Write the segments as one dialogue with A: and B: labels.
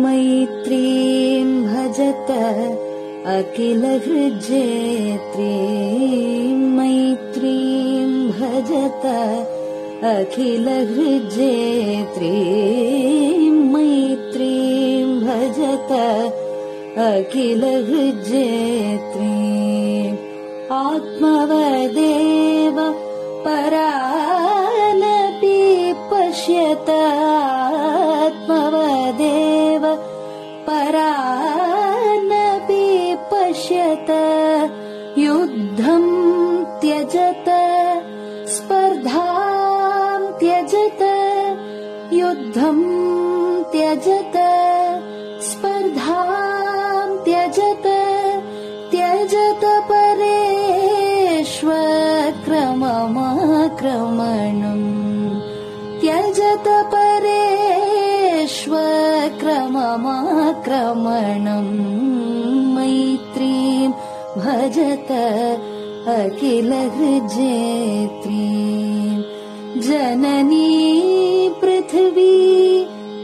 A: मैत्रीं भजत अखिलहृज्जेत्रीं मैत्रीं भजत अखिलहृज्जेत्रीं मैत्रीं भजत अखिलहृज्जेत्रीम् आत्मवदेव परानपि पश्यत आत्मवदेव परानपि पश्यत युद्धं त्यजत स्पर्धां त्यजत युद्धं त्यजत स्पर्धां त्यजत त्यजत परेष्वक्रममाक्रमणम् त्यजत परेष्वक्रममाक्रमणम् मैत्रीं भजत अखिलहृज्जेत्रीं जननी पृथिवी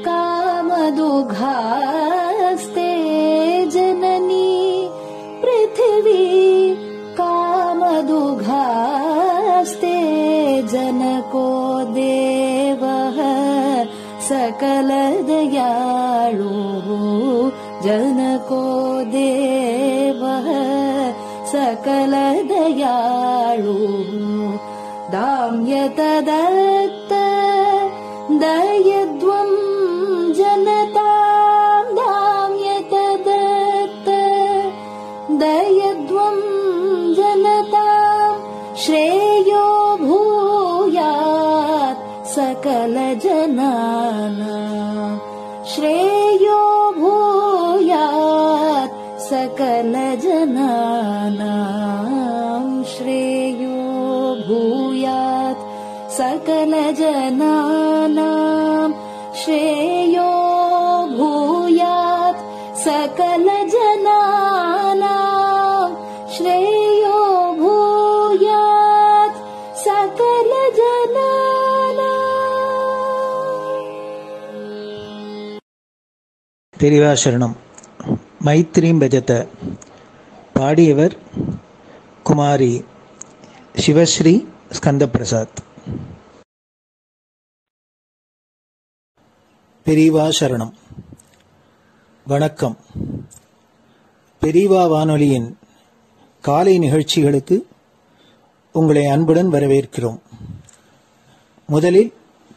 A: कामदुघास्ते जननी पृथिवी कामदुघास्ते जनको देवः सकलदयाळुः जनको देवः सकलदयाळुः दाम्यतदत्त दयद्वं जनतां दाम्यतदत्त दयद्वं जनतां श्रेयो भूयात् सकलजनानां श्रेयो भूयात् सकलजनानां श्रेयो भूयात् सकलजनानां श्रेयो भूयात् सकलजनानां श्रेयो भूयात् सकलजनानां.
B: பெரியவா சரணம். மைத்ரீம் பஜத பாடியவர் குமாரி சிவஸ்ரீ ஸ்கந்தபிரசாத். பெரியவா சரணம். வணக்கம். பெரியவா வானொலியின் காலை நிகழ்ச்சிகளுக்கு உங்களை அன்புடன் வரவேற்கிறோம். முதலில்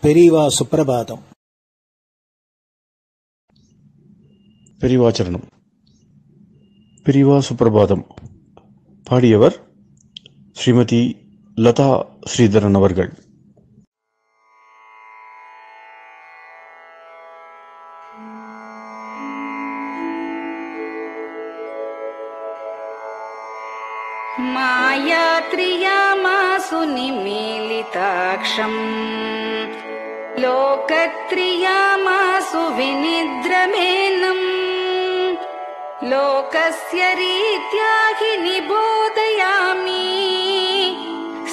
B: பெரியவா சுப்பிரபாதம்.
C: பெரியவாச்சரணம். பெரியவா சுப்பிரபாதம் பாடியவர் ஸ்ரீமதி லதா ஸ்ரீதரன் அவர்கள்.
D: मायात्रियामासु निमीलिताक्षम् लोकत्रियामासु विनिद्रमेनम् लोकस्य रीत्या हि निबोधयामि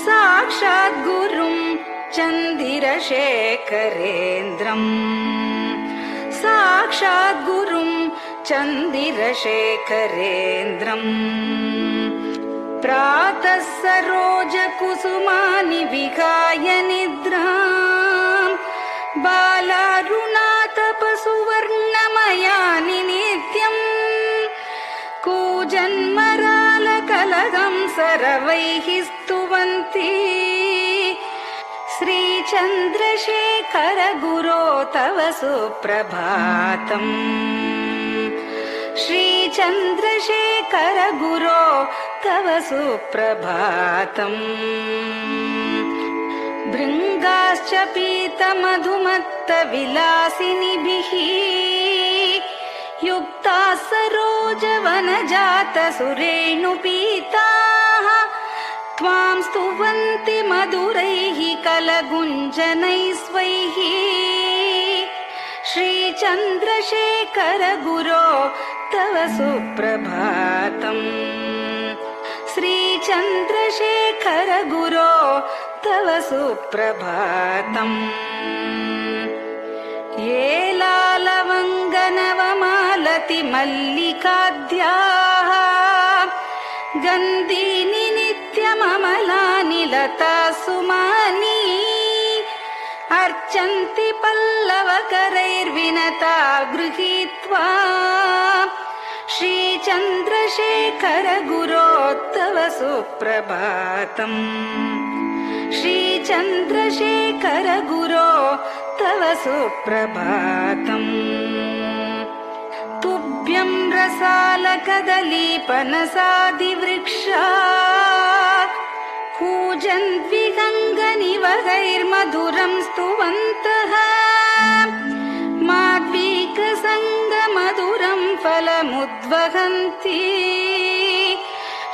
D: साक्षात् गुरुं चन्दिरशेखरेन्द्रम् साक्षात् गुरुं चन्दिरशेखरेन्द्रम् प्रातः सरोजकुसुमानि विहाय निद्राम् बालारुणातपसुवर्णमयानि नित्यम् कूजन्मरालकलहं सरवैः स्तुवन्ति श्रीचन्द्रशेखर गुरो तव सुप्रभातम् श्रीचन्द्रशेखर गुरो तव सुप्रभातम् भृङ्गाश्च पीतमधुमत्तविलासिनिभिः युक्ताः सरोजवनजातसुरेणुपीताः त्वां स्तुवन्ति मधुरैः कलगुञ्जनैः स्वैः श्रीचन्द्रशेखर गुरो तव सुप्रभातम् श्रीचन्द्रशेखर गुरो तव सुप्रभातम् ये लालवङ्गनवमालति मल्लिकाद्याः गन्धीनि नित्यममलानि लता सुमानि अर्चन्ति पल्लवकरैर्विनता गृहीत्वा श्रीचन्द्रशेखर गुरो तव सुप्रभातम् श्रीचन्द्रशेखर गुरो तव सुप्रभातम् तुभ्यं रसालकदलीपनसादिवृक्षा कूजन्विहङ्गनिवहैर्मधुरं स्तुवन्तः माद्वीकसङ्गमधुरं फलमुद्वहन्ति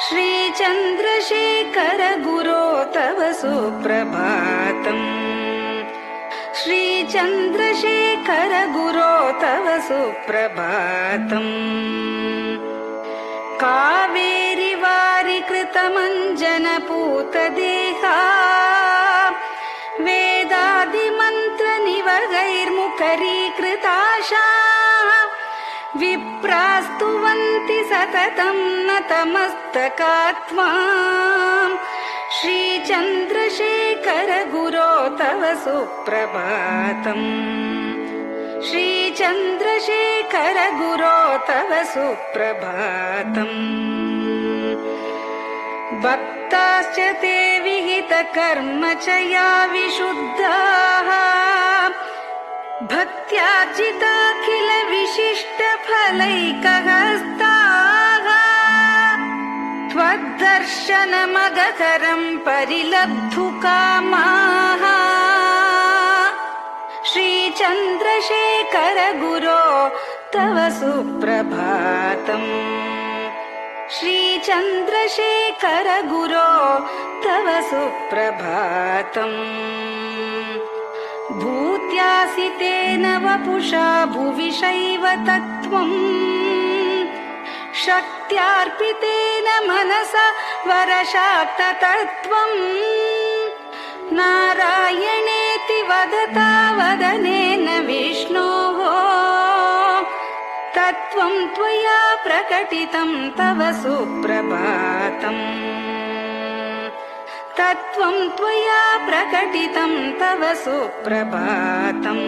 D: श्रीचन्द्रशेखर गुरो तव सुप्रभातम् श्रीचन्द्रशेखर गुरो तव सुप्रभातम् कावेरी वारिकृतमञ्जनपूतदेहा वेदादिमन्त्रनिवहैर्मुखरीकृताशा विप्रास्तुवन्ति सततं नतमस्तकात्माम् श्रीचन्द्रशेखर गुरो तव सुप्रभातम् श्रीचन्द्रशेखर गुरो तव सुप्रभातम् भक्ताश्च ते विहितकर्म च या विशुद्धाः भक्त्यार्जिताखिल विशिष्टफलैकहस्ताः त्वद्दर्शनमगकरं परिलब्धुकामाः श्रीचन्द्रशेखर गुरो तव सुप्रभातम् श्रीचन्द्रशेखर गुरो तव सुप्रभातम् भूत्यासितेन वपुषा भुविशैव तत्त्वम् शक्त्यार्पितेन मनसा वरशाक्ततत्त्वम् नारायणेति वदता वदनेन विष्णोः तत्त्वं त्वया प्रकटितं तव सुप्रभातम् तत्त्वं त्वया प्रकटितं तव सुप्रभातम्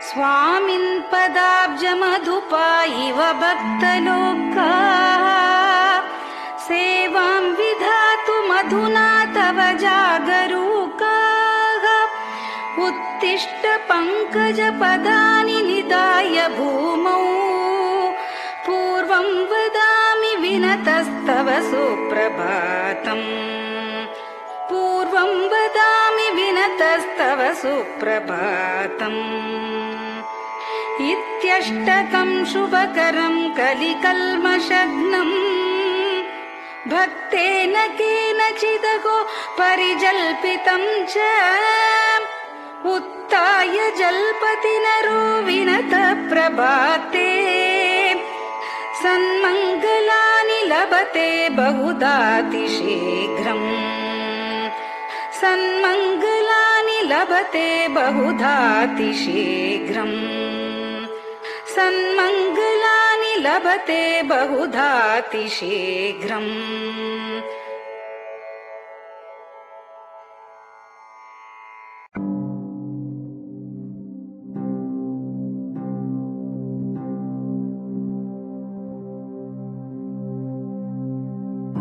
D: स्वामिन् पदाब्जमधुपा इव भक्तलोकाः सेवां विधातुमधुना तव जागरूकाः उत्तिष्ठ पङ्कजपदानि निधाय भूमौ पूर्वं वदामि विनतस्तव सुप्रभातम् पूर्वं वदामि विनतस्तव सुप्रभातम् इत्यष्टकं शुभकरं कलिकल्मषघ्नम् भक्तेन केनचिदहो परिजल्पितं च उत्थाय जल्पति नरो विनतः प्रभाते सन्मङ्गलानि लभते बहुधातिशीघ्रम् सन्मङ्गलानि लभते बहुधातिशीघ्रम् सन्मङ्गलानि लभते बहुधातिशीघ्रम्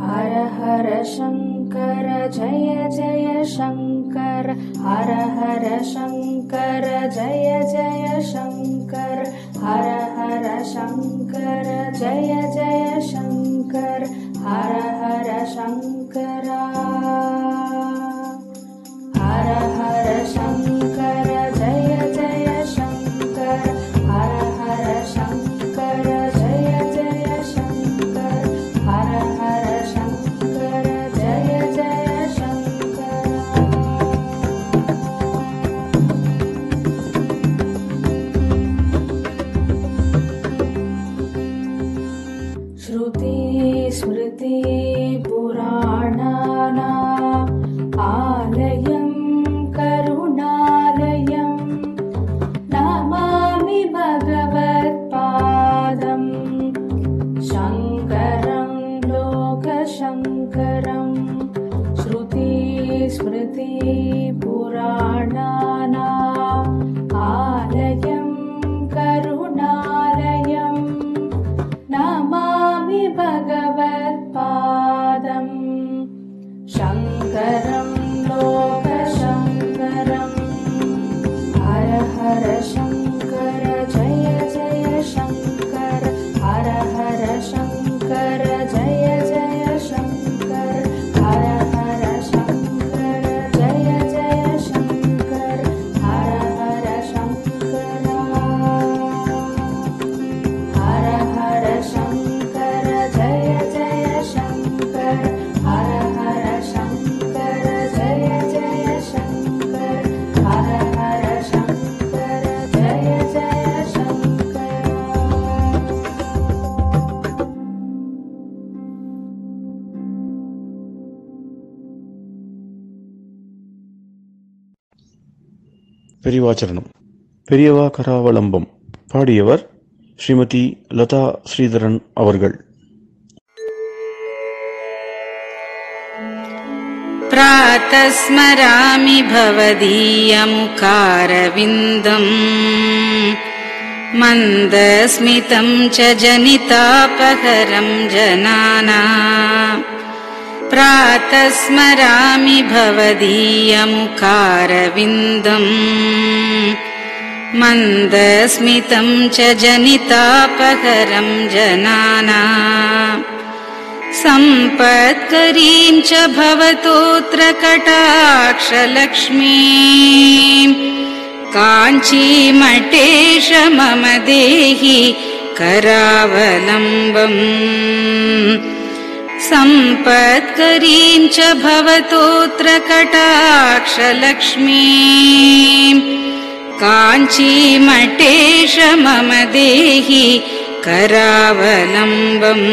A: हर हर शङ्कर जय जय शङ्कर हर हर शङ्कर जय जय शङ्कर हर हर शङ्कर जय जय शङ्कर हर हर शङ्कर हर हर शङ्कर जय जय शङ्कर हर हर शङ्कर जय जय शङ्कर हर हर शङ्कर जय जय शङ्कर श्रुति स्मृति पुराणानाम् स्मृतिपुराणानाम् आलयं करुणालयं नमामि भगवत्पादम् शङ्करं लोकशङ्करम् हर हर शङ्कर जय जय शङ्कर हर हर शङ्कर जय जय शङ्कर हर हर शङ्कर जय जय शङ्कर हर हर शङ्कर हर हर शङ्कर जय जय शङ्कर हर हर शङ्कर जय जय शङ्कर हर हर शङ्कर जय जय शङ्कर।
C: பெரியவாச்சரணம். பெரியவா கராவலம்பம். பாடியவர் ஸ்ரீமதி லதா ஸ்ரீதரன் அவர்கள்.
D: प्रातः स्मरामि भवदीयमुखारविन्दम् मन्दस्मितं च जनितापहरं जनानाम् प्रातः स्मरामि भवदीयमुखारविन्दम् मन्दस्मितं च जनितापहरं जनानाम् सम्पत्करीं च भवतोऽत्र कटाक्षलक्ष्मीम् काञ्चीमठेश मम देहि करावलम्बम् सम्पत्करीं च भवतोऽत्र कटाक्षलक्ष्मीम् काञ्चीमठेश मम देहि करावलम्बम्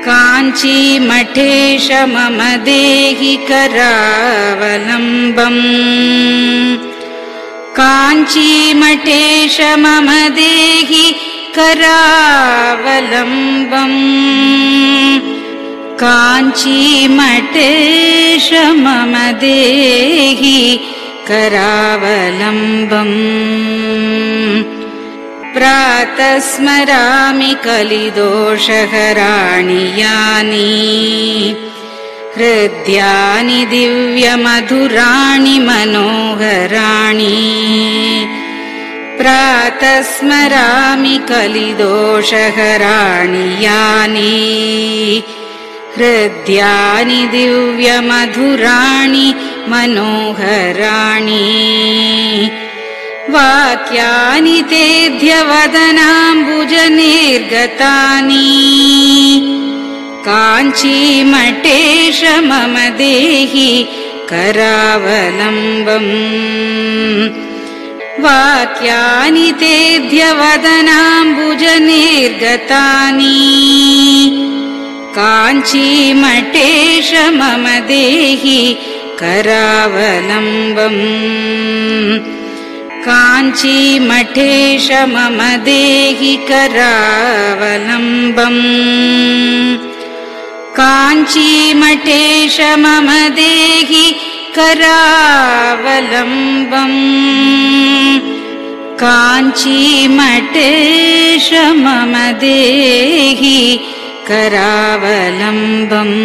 D: काञ्चीमठेश मम देहि करावलम्बम् काञ्चीमठेश मम देहि करावलम्बम् काञ्चीमठेश मम देहि करावलम्बम् प्रातः स्मरामि कलिदोषहराणि यानि हृद्यानि दिव्यमधुराणि मनोहराणि प्रातः स्मरामि कलिदोषहराणि यानि हृद्यानि दिव्यमधुराणि मनोहराणि वाक्यानि तेऽध्यवदनाम्बुजनिर्गतानि काञ्चीमठेश मम देहि करावलम्बम् वाक्यानि तेऽध्यवदनाम्बुजनिर्गतानि काञ्चीमठेश मम देहि करावलम्बम् काञ्चीमठेश मम देहि करावलम्बम् काञ्चीमठेश मम देहि करावलम्बम् काञ्चीमठेश मम देहि करावलम्बम्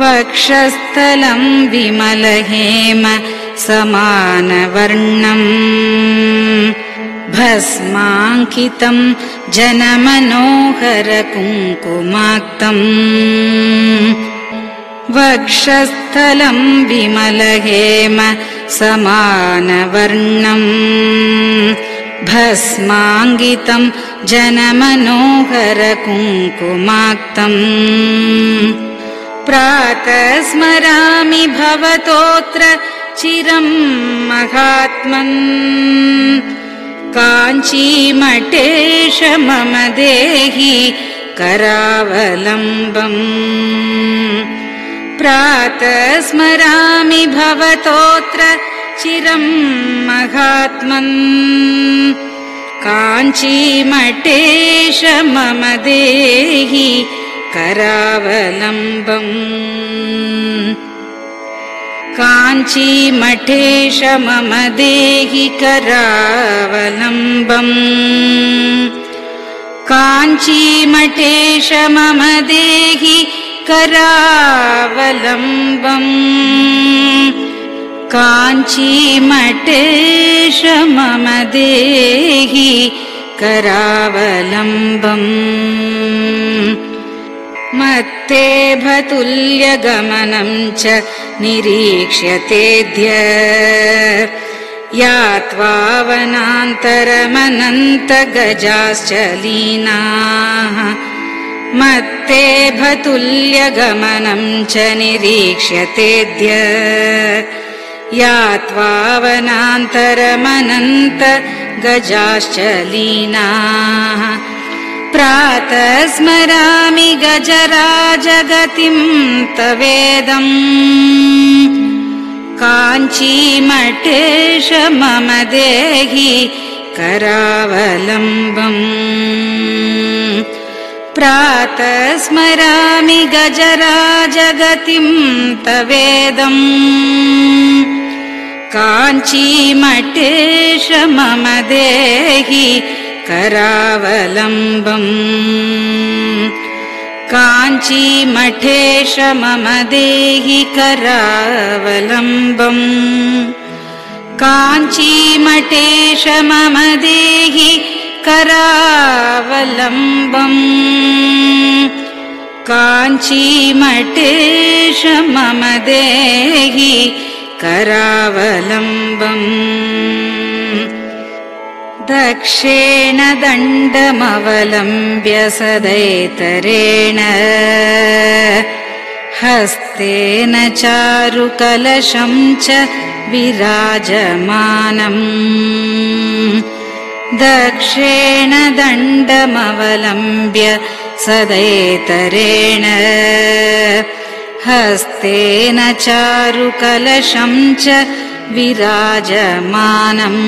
D: वक्षस्थलं विमलहेम समानवर्णम् भस्माङ्कितं जनमनोहर कुङ्कुमाक्तम् वक्षस्थलं विमलहेम समानवर्णम् भस्माङ्कितं जनमनोहर कुङ्कुमाक्तम् प्रातः स्मरामि भवतोऽत्र चिरं महात्मन् काञ्चीमठेश मम देहि करावलम्बम् प्रातः स्मरामि भवतोऽत्र चिरं महात्मन् काञ्चीमठेश मम देहि करावलम्बम् काञ्चीमठेश मम देहि करावलम्बम् काञ्चीमठेश मम देहि करावलम्बम् काञ्चीमठेश मम देहि करावलम्बम् मत्तेभतुल्यगमनं च निरीक्ष्यतेऽद्य यात्वा वनान्तरमनन्तगजाश्च लीनाः मत्तेभतुल्यगमनं च निरीक्ष्यतेऽद्य यात्वा वनान्तरमनन्तगजाश्च लीनाः प्रातः स्मरामि गजराजगतिं तवेदम् काञ्चीमठेश मम देहि करावलम्बम् प्रातः स्मरामि गजराजगतिं तवेदम् काञ्चीमठेश मम देहि करावलम्बम् काञ्चीमठेश मम देहि करावलम्बम् काञ्चीमठेश मम देहि करावलम्बम् काञ्चीमठेश मम देहि करावलम्बम् दक्षेण दण्डमवलम्ब्य सदैतरेण हस्तेन चारुकलशं च विराजमानम् दक्षेण दण्डमवलम्ब्य सदैतरेण हस्तेन चारुकलशं च विराजमानम्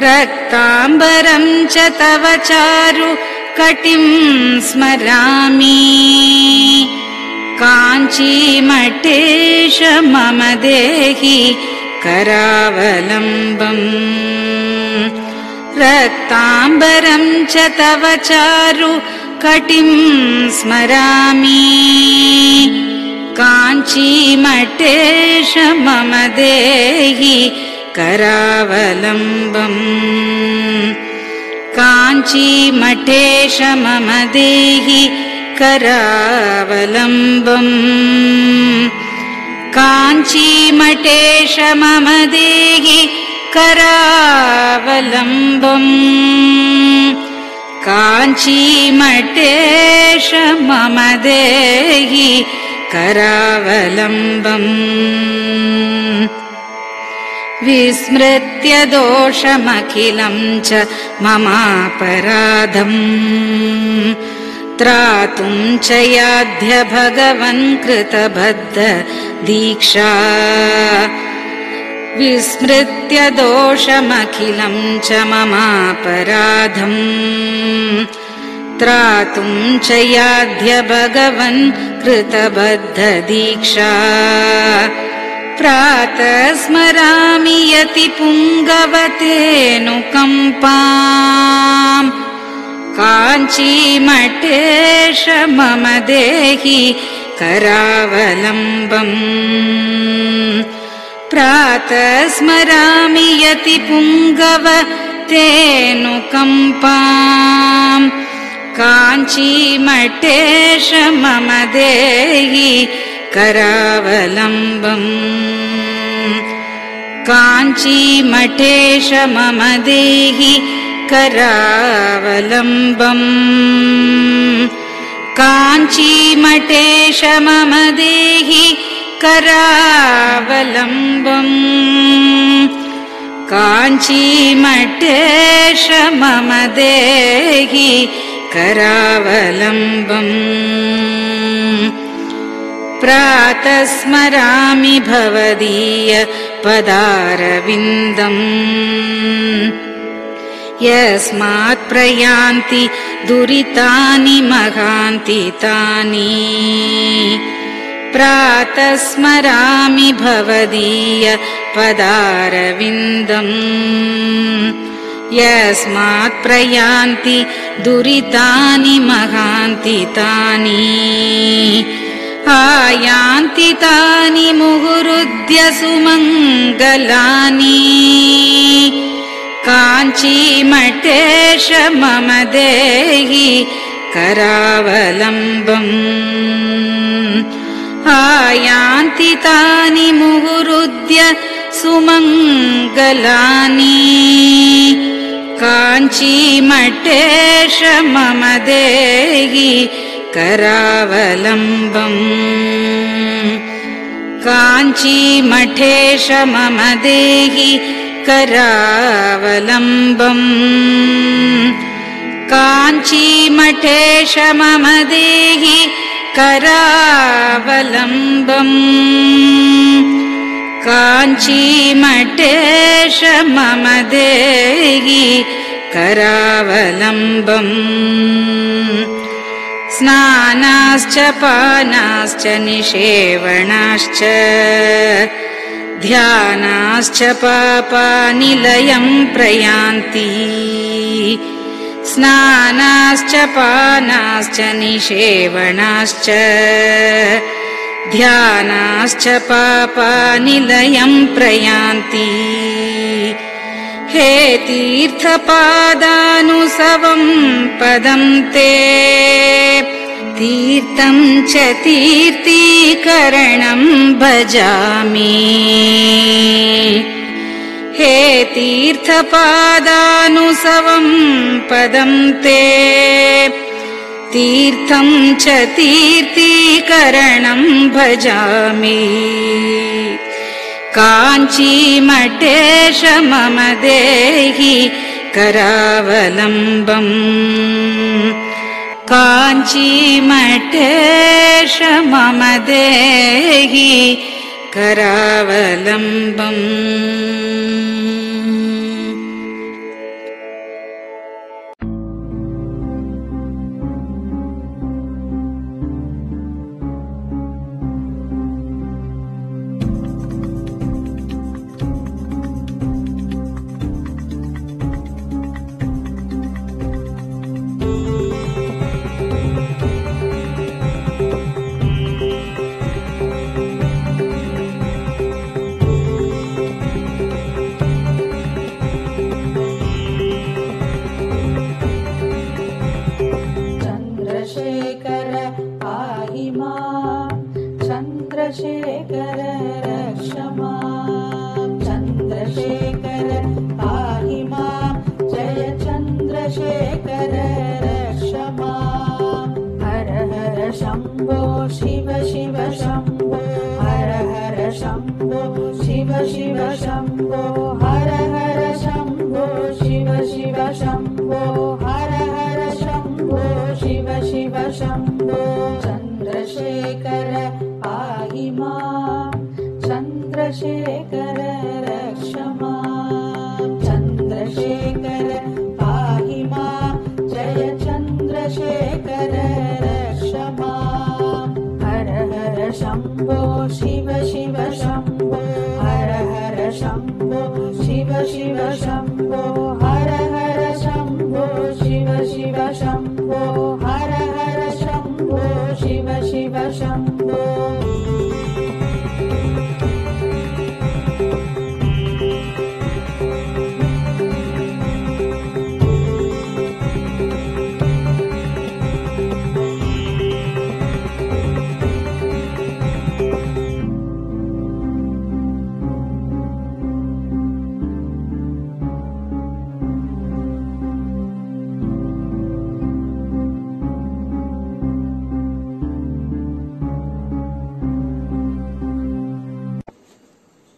D: रक्ताम्बरं च तव चारु कटिं स्मरामि काञ्चीमठेश मम देहि करावलम्बम् रक्ताम्बरं च तव चारु कटिं स्मरामि काञ्चीमठेश मम देहि करावलम्बम् काञ्चीमठेश मम देहि करावलम्बम् काञ्चीमठेश मम देहि करावलम्बम् काञ्चीमठेश मम देहि करावलम्बम् विस्मृत्य दोषमखिलं च ममापराधम् त्रातुं च याध्य भगवन् कृतबद्ध दीक्षा विस्मृत्य दोषमखिलं च ममापराधम् त्रातुं च याध्य भगवन् कृतबद्ध दीक्षा प्रातः स्मरामि यति पुङ्गवतेऽनुकम्पाम् काञ्चीमठेश मम देहि करावलम्बम् प्रातः स्मरामि यति पुङ्गवतेऽनुकम्पाम् काञ्चीमठेश मम देहि करावलम्बम् काञ्चीमठेश मम देहि करावलम्बम् काञ्चीमठेश मम देहि करावलम्बम् काञ्चीमठेश मम देहि करावलम्बम् प्रातः स्मरामि भवदीय पदारविन्दम् यस्मात् प्रयान्ति दुरितानि महान्ति तानि प्रातः स्मरामि भवदीय पदारविन्दम् यस्मात् प्रयान्ति दुरितानि महान्ति तानि आयान्ति तानि मुहुरुद्य सुमङ्गलानि काञ्चीमठेश मम देहि करावलम्बम् आयान्ति तानि मुहुरुद्य सुमङ्गलानि काञ्चीमठेश मम देहि करावलम्बम् काञ्चीमठेश मम देहि करावलम्बम् काञ्चीमठेश मम देहि करावलम्बम् काञ्चीमठेश मम देहि करावलम्बम् स्नानाश्च पानाश्च निषेवणाश्च ध्यानाश्च पापानिलयं प्रयान्ति स्नानाश्च पानाश्च निषेवणाश्च ध्यानाश्च पापानिलयं प्रयान्ति हे तीर्थपादानुसवं पदं ते तीर्थं च तीर्थीकरणं भजामि हे तीर्थपादानुसवं पदं ते तीर्थं च तीर्थीकरणं भजामि काञ्चीमठेश मम देहि करावलम्बम् काञ्चीमठेश मम देहि करावलम्बम्
A: चन्द्रशेखर रक्ष मां चन्द्रशेखर पाहि मां जय चन्द्रशेखर रक्ष मां हर हर शम्भो शिव शिव शम्भो हर हर शम्भो शिव शिव शम्भो हर हर शम्भो शिव शिव शम्भो हर हर शम्भो शिव शिव शम्भो चन्द्रशेखर पाहि मां चन्द्रशेखर रक्ष मां चन्द्रशेखर पाहि मां जय चन्द्रशेखर रक्ष मां हर हर शम्भो शिव शिव शम्भो हर हर शम्भो शिव शिव शम्भो हर हर शम्भो शिव शिव शम्भो हर हर शम्भो शिव शिव शम्भो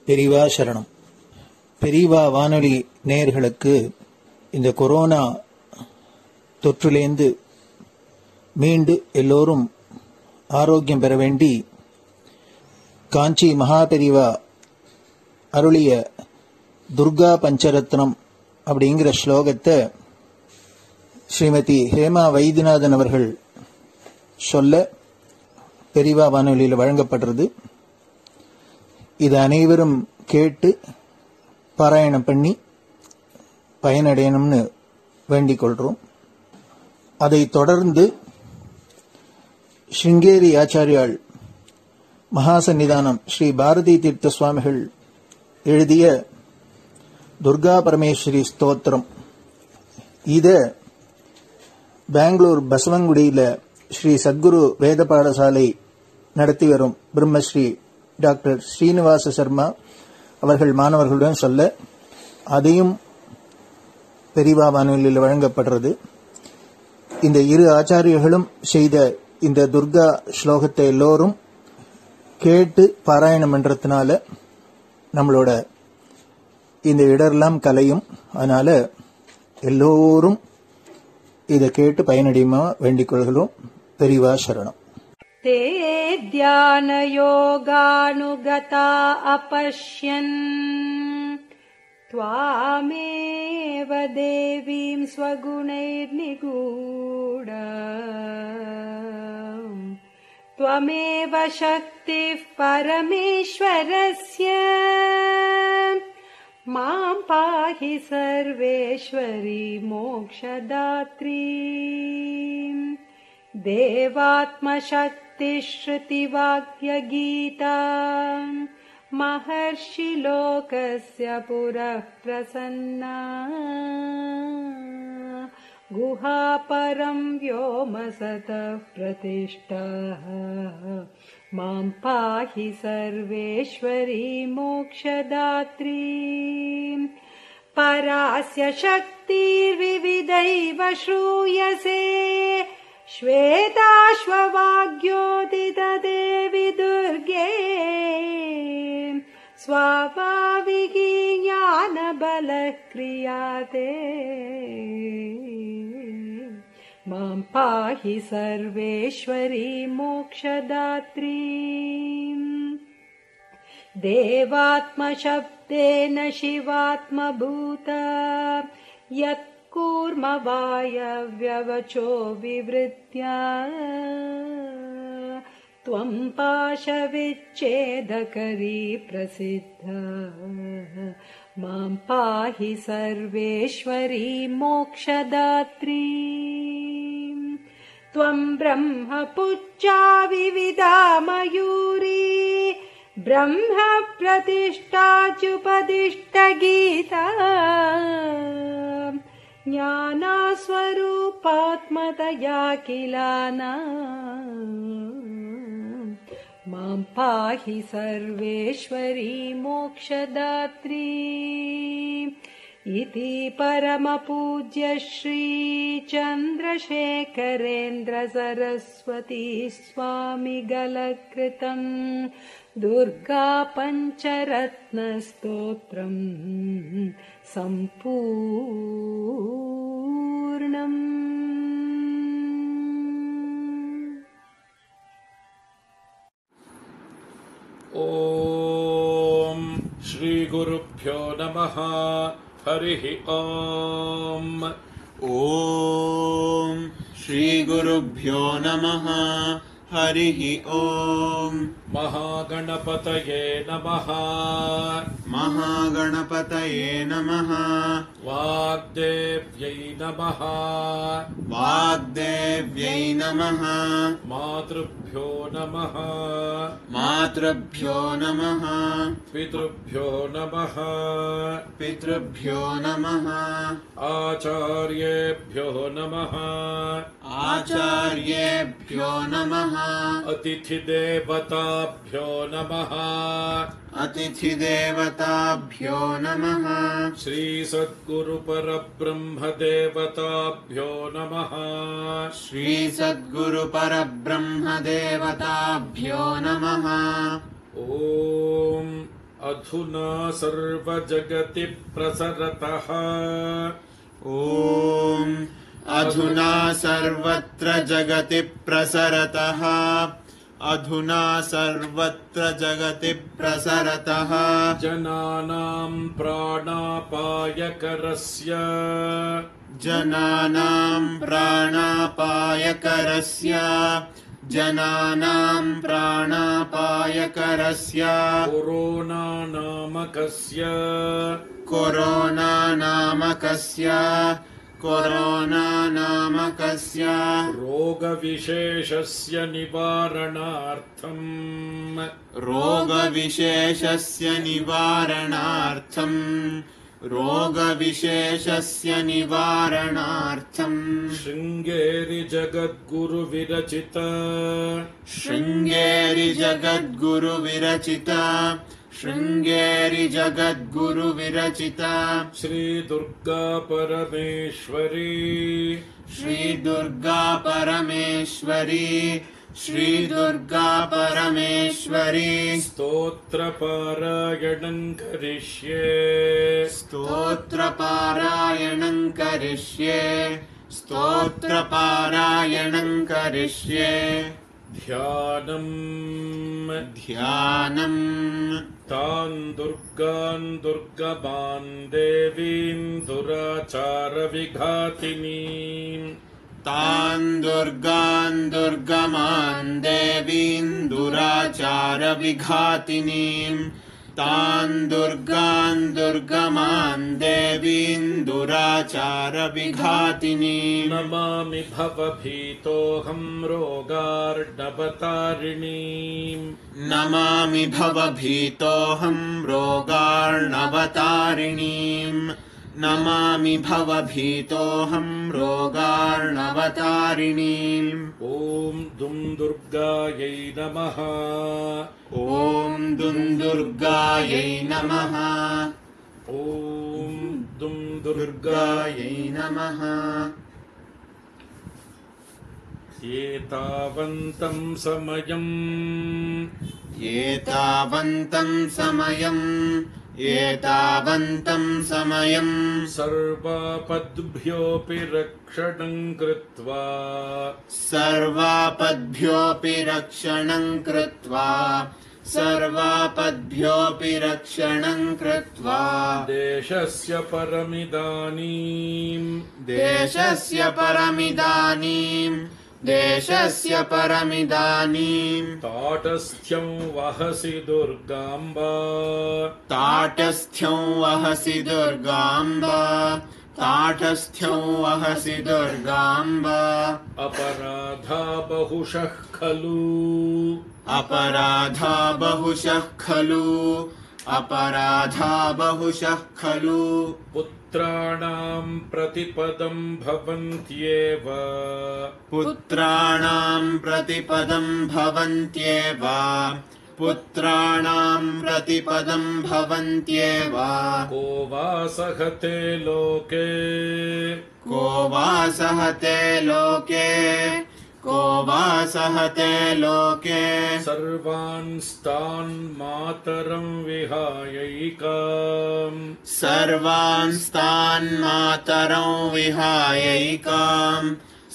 B: பெரியவா சரணம். பெரியவா வானொலி நேயர்களுக்கு இந்த கொரோனா தொற்றிலேந்து மீண்டு எல்லோரும் ஆரோக்கியம் பெற வேண்டி காஞ்சி மகாபெரிவா அருளிய துர்கா பஞ்சரத்னம் அப்படிங்கிற ஸ்லோகத்தை ஸ்ரீமதி ஹேமா வைத்தியநாதன் அவர்கள் சொல்ல பெரியவா வானொலியில் வழங்கப்படுறது. இதை அனைவரும் கேட்டு பாராயணம் பண்ணி பயனடையணும்னு வேண்டிக் கொள்றோம். அதை தொடர்ந்து ஸ்ருங்கேரி ஆச்சாரியாள் மகாசன்னிதானம் ஸ்ரீ பாரதி தீர்த்த சுவாமிகள் எழுதிய துர்கா பரமேஸ்வரி ஸ்தோத்திரம், இத பெங்களூர் பசவங்குடியில ஸ்ரீ சத்குரு வேத பாடசாலை நடத்தி வரும் பிரம்மஸ்ரீ டாக்டர் ஸ்ரீனிவாச சர்மா அவர்கள் மாணவர்களுடன் சொல்ல, அதையும் பெரியவா வானொலியில் வழங்கப்படுறது. இந்த இரு ஆச்சாரியர்களும் செய்த இந்த துர்கா ஸ்லோகத்தை எல்லோரும் கேட்டு பாராயணம் பண்றதுனால நம்மளோட இந்த இடரெல்லாம் கலையும். அதனால எல்லோரும் இதை கேட்டு பயனடையுமா வேண்டிக் கொள்கிறோம். பெரியவா சரணம்.
E: ते ध्यानयोगानुगता अपश्यन् त्वामेव देवीं स्वगुणैर्निगूढ त्वमेव शक्तिः परमेश्वरस्य मां पाहि सर्वेश्वरी मोक्षदात्री देवात्मशक्तिश्रुतिवाक्यगीता महर्षिलोकस्य पुरः प्रसन्ना गुहापरं व्योमसतः प्रतिष्ठा मां पाहि सर्वेश्वरी मोक्षदात्री परास्य शक्तिर्विविधैव श्रूयसे श्वेताश्ववाग्योदितदेवि दुर्गे स्वाभाविकी ज्ञानबलः क्रियाते मां पाहि सर्वेश्वरी मोक्षदात्री देवात्मशब्देन शिवात्मभूता यत् कूर्मवायव्यवचो विवृत्या त्वं पाशविच्छेदकरी प्रसिद्धा मां पाहि सर्वेश्वरी मोक्षदात्री त्वं ब्रह्मपुच्छा विविधा मयूरी ब्रह्म प्रतिष्ठाच्युपदिष्टगीता ज्ञानस्वरूपात्मतया किलाना मां पाहि सर्वेश्वरी मोक्षदात्री इति परमपूज्य श्री चन्द्रशेखरेन्द्र सरस्वती स्वामी गलकृतं दुर्गा पञ्चरत्नस्तोत्रम् सम्पूर्णम्.
F: ॐ श्री गुरुभ्यो नमः. हरिः ॐ.
G: ॐ श्री गुरुभ्यो नमः. हरिः ॐ.
F: महागणपतये नमः.
G: महागणपतये नमः.
F: वाग्देव्यै नमः.
G: वाग्देव्यै नमः.
F: मातृभ्यो नमः.
G: मातृभ्यो नमः.
F: पितृभ्यो नमः.
G: पितृभ्यो नमः.
F: आचार्येभ्यो नमः.
G: आचार्येभ्यो नमः.
F: अतिथिदेवताभ्यो नमः.
G: अतिथिदेवताभ्यो नमः.
F: श्री सद्गुरुपरब्रह्मदेवताभ्यो नमः.
G: श्री सद्गुरुपरब्रह्मदेवताभ्यो नमः.
F: ॐ अधुना सर्वजगति प्रसरतः.
G: ॐ अधुना सर्वत्र जगति प्रसरतः अधुना सर्वत्र जगति प्रसरतः
F: जनानां प्राणापायकरस्य
G: जनानां प्राणापायकरस्य जनानां प्राणापायकरस्य
F: corona नामकस्य
G: corona नामकस्य corona नामकस्य
F: रोगविशेषस्य निवारणार्थम्
G: रोगविशेषस्य निवारणार्थम् रोगविशेषस्य निवारणार्थम्
F: Sringeri जगद्गुरुविरचित
G: Sringeri जगद्गुरुविरचित Sringeri जगद्गुरुविरचित
F: Shri Durga परमेश्वरी
G: श्रीदुर्गा परमेश्वरी श्रीदुर्गा परमेश्वरी
F: स्तोत्रपारायणं करिष्ये
G: स्तोत्रपारायणं करिष्ये स्तोत्रपारायणं करिष्ये
F: ध्यानम्
G: ध्यानम्
F: तान् दुर्गान् दुर्गमान् देवीन् दुराचारविघातिनीम्
G: तान् दुर्गान् दुर्गमान् देवीन् दुराचारविघातिनीम् तान् दुर्गान् दुर्गमान् देवीन् दुराचारविघातिनीम्
F: नमामि भवभीतोऽहं रोगार्णवतारिणीम्
G: नमामि भवभीतोऽहं रोगार्णवतारिणीम् नमामि भवभीतोऽहं रोगार्णवतारिणीम्
F: ॐ दुं दुर्गायै नमः
G: ॐ दुं दुर्गायै नमः
F: ॐ दुं
G: दुर्गायै नमः
F: एतावन्तं समयम्
G: एतावन्तं समयम्
F: सर्वापद्भ्योऽपि रक्षणं कृत्वा
G: सर्वापद्भ्योऽपि रक्षणं कृत्वा सर्वापद्भ्योऽपि रक्षणं कृत्वा
F: देशस्य परमिदानीम्
G: देशस्य परमिदानीम्
F: ताटस्थ्यं वहसि दुर्गाम्बा
G: ताटस्थ्यं वहसि दुर्गाम्बा ताटस्थ्यं वहसि दुर्गाम्बा
F: अपराधा बहुशः खलु
G: अपराधा बहुशः खलु अपराधा बहुशः खलु
F: पुत्राणां प्रतिपदं भवन्त्येव
G: पुत्राणां प्रतिपदं भवन्त्येव पुत्राणां प्रतिपदं भवन्त्येव
F: को वा सहते लोके
G: को वा सहते लोके को वा सहते लोके
F: सर्वांस्तान् मातरं विहायैकाम्
G: सर्वांस्तान् मातरं विहायैकाम्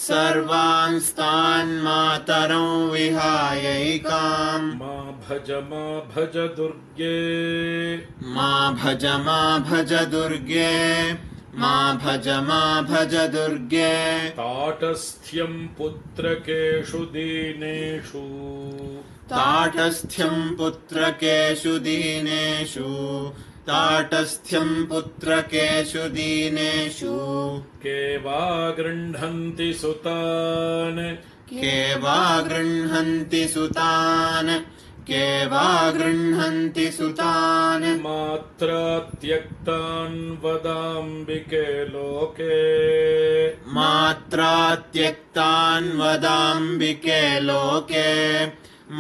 G: सर्वांस्तान् मातरं विहायैकाम्
F: मा भज दुर्गे
G: मा भज दुर्गे मा भज दुर्गे
F: ताटस्थ्यं पुत्रकेषु दीनेषु
G: ताटस्थ्यं पुत्रकेषु दीनेषु ताटस्थ्यं पुत्रकेषु दीनेषु
F: के वा गृह्णन्ति सुतान्
G: के वा गृह्णन्ति सुतान् के वा गृह्णन्ति सुतान्
F: मात्रा त्यक्तान् वदाम्बिके लोके
G: मात्रा त्यक्तान् वदाम्बिके लोके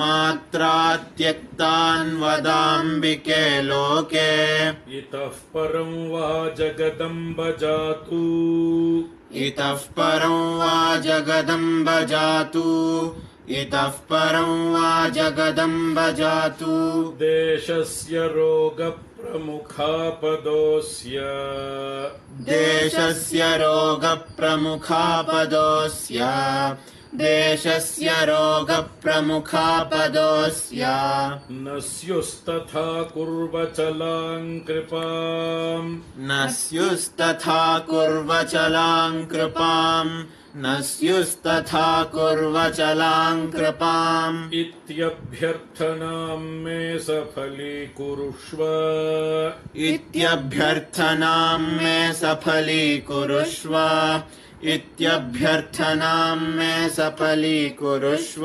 G: मात्रा त्यक्तान् वदाम्बिके लोके
F: इतः परं वा जगदम्ब जातु
G: इतः परं वा जगदम्ब जातु इतः परं वा जगदम्ब जातु
F: देशस्य रोगप्रमुखापदोऽस्य
G: देशस्य रोगप्रमुखापदोऽस्य देशस्य रोगप्रमुखापदोऽस्य
F: न स्युस्तथा कुर्वचलां कृपाम्
G: न स्युस्तथा कुर्वचलां कृपाम् न स्युस्तथा कुर्वचलां कृपाम्
F: इत्यभ्यर्थनां मे सफलीकुरुष्व
G: इत्यभ्यर्थनां मे सफलीकुरुष्व इत्यभ्यर्थनां मे सफलीकुरुष्व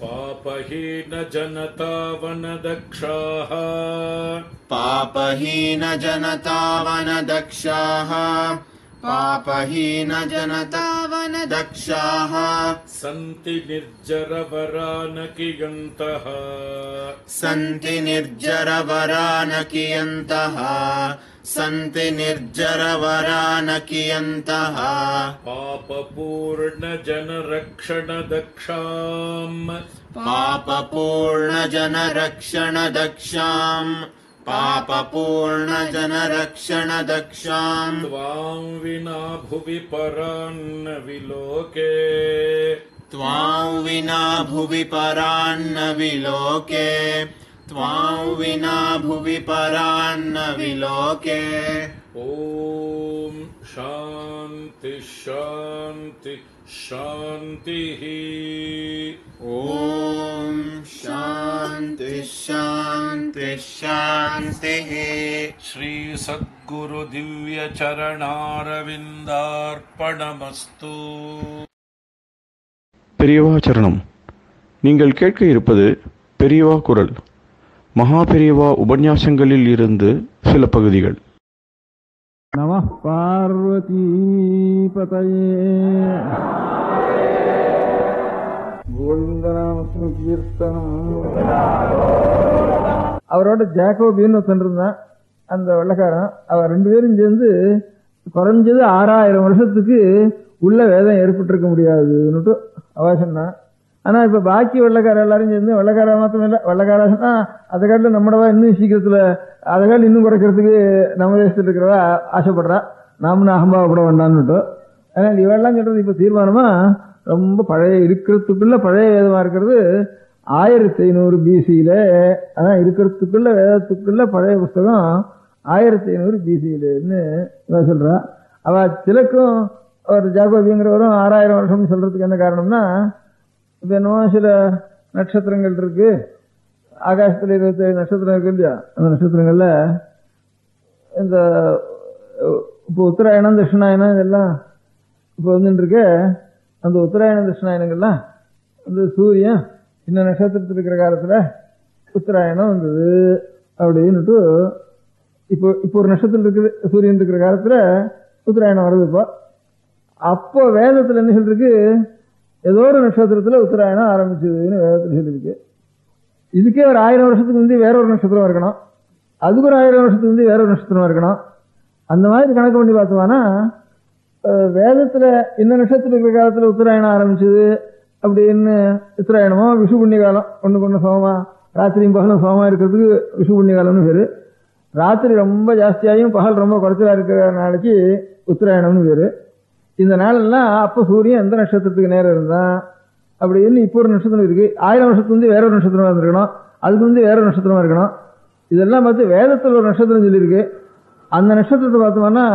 F: पापहीनजनतावनदक्षाः
G: पापहीनजनतावनदक्षाः पापहीनजनतावनदक्षाः
F: सन्ति निर्जरवरानकियन्तः
G: सन्ति निर्जरवरानकियन्तः सन्ति निर्जरवरानकियन्तः
F: पापपूर्णजनरक्षणदक्षाम्
G: पापपूर्णजनरक्षणदक्षाम् पापपूर्णजनरक्षणदक्षाम्
F: त्वां विना भुवि परान्न विलोके
G: त्वां विना भुवि परान्न विलोके त्वां विना भुवि परान्न विलोके
F: ॐ शान्ति शान्ति शान्तिः
G: ॐ शान्ति शान्ति शान्तिः
F: श्री सद्गुरु दिव्य चरणारविन्दार्पणमस्तु.
C: பெரியவா சரணம். நீங்கள் கேட்க இருப்பது பெரியவா குரல். மகா பெரியவா உபன்யாசங்களில் இருந்து சில பகுதிகள்.
H: நமः பார்வதி பதயே கோவிந்தநாம கீர்த்தனம். அவரோட ஜாக்கோபின்னு ஒருத்தன் இருந்தான், அந்த வெள்ளக்காரன். அவர் 2 பேரும் சேர்ந்து குறைஞ்சது 6000 வருஷத்துக்கு உள்ள வேதம் ஏற்பட்டிருக்க முடியாதுன்னுட்டு அவ சொன்னான். ஆனா இப்ப பாக்கி வெள்ளக்கார எல்லாரும் சேர்ந்து, வெள்ளக்கார மாத்திரம் இல்ல, வெள்ளக்காரன்னா அதை காட்டில நம்மடவா இன்னும் சீக்கிரத்துல அதை காட்டில் இன்னும் குறைக்கிறதுக்கு நம்ம தேசத்துல இருக்கிறவா ஆசைப்படுறா. நாம அகம்பாவப்பட வேண்டான்னுட்டோம். அதனால இவெல்லாம் சொல்றது இப்ப தீர்மானமா ரொம்ப பழைய இருக்கிறதுக்குள்ள பழைய வேதமா இருக்கிறது 1500 BC-ல. அதான் இருக்கிறதுக்குள்ள வேதத்துக்குள்ள பழைய புஸ்தகம் 1500 BC-லன்னு சொல்றா. அவ சிலக்கும் ஒரு ஜாகோபிங்கிறவரும் 6000 வருஷம்னு சொல்றதுக்கு என்ன காரணம்னா, இப்ப என்னமோ சில நட்சத்திரங்கள் இருக்கு, ஆகாசத்துல 27 நட்சத்திரம் இருக்கு இல்லையா, அந்த நட்சத்திரங்கள்ல இந்த இப்போ உத்தராயணம் தட்சிணாயணம் இதெல்லாம் இப்போ வந்துட்டு இருக்கு. அந்த உத்தராயண தட்சிணாயனங்கள்லாம் அந்த சூரியன் சின்ன நட்சத்திரத்தில் இருக்கிற காலத்துல உத்தராயணம் வந்தது அப்படின்னுட்டு இப்போ ஒரு நட்சத்திரம் இருக்குது, சூரியன் இருக்கிற காலத்துல உத்தராயணம் வருது. இப்போ அப்போ வேதத்துல என்ன சொல்லிருக்கு, ஏதோ ஒரு நட்சத்திரத்துல உத்தராயணம் ஆரம்பிச்சதுன்னு வேதத்துல சொல்லிருக்கு. இதுக்கே ஒரு 1000 வருஷத்துக்கு முந்தி வேற ஒரு நட்சத்திரம் இருக்கணும், அதுக்கு ஒரு 1000 வருஷத்துக்கு முந்தி வேற ஒரு நட்சத்திரம் இருக்கணும். அந்த மாதிரி கணக்கு பண்ணி பார்த்தோம்னா வேதத்துல இந்த நட்சத்திரம் இருக்கிற காலத்துல உத்தராயணம் ஆரம்பிச்சது அப்படின்னு உத்தராயணமோ விஷு புண்ணிய காலம், ஒண்ணுக்கு ஒண்ணு சமமா ராத்திரியும் பகலும் சமமா இருக்கிறதுக்கு விஷு புண்ணிய காலம்னு பேரு. ராத்திரி ரொம்ப ஜாஸ்தியாயும் பகல் ரொம்ப குறைச்சலா இருக்கிற நாளைக்கு உத்தராயணம்னு பேரு. இந்த நாளெல்லாம் அப்ப சூரியன் எந்த நட்சத்திரத்துக்கு நேரம் இருந்தா அப்படின்னு இப்போ ஒரு நட்சத்திரம் இருக்கு. 1000 வருஷத்துக்கு வந்து வேற ஒரு நட்சத்திரமா இருந்திருக்கணும், அதுக்கு வந்து வேற ஒரு நட்சத்திரமா இருக்கணும். இதெல்லாம் பார்த்து வேதத்துல ஒரு நட்சத்திரம் சொல்லியிருக்கு. அந்த நட்சத்திரத்தை பார்த்தோம்னா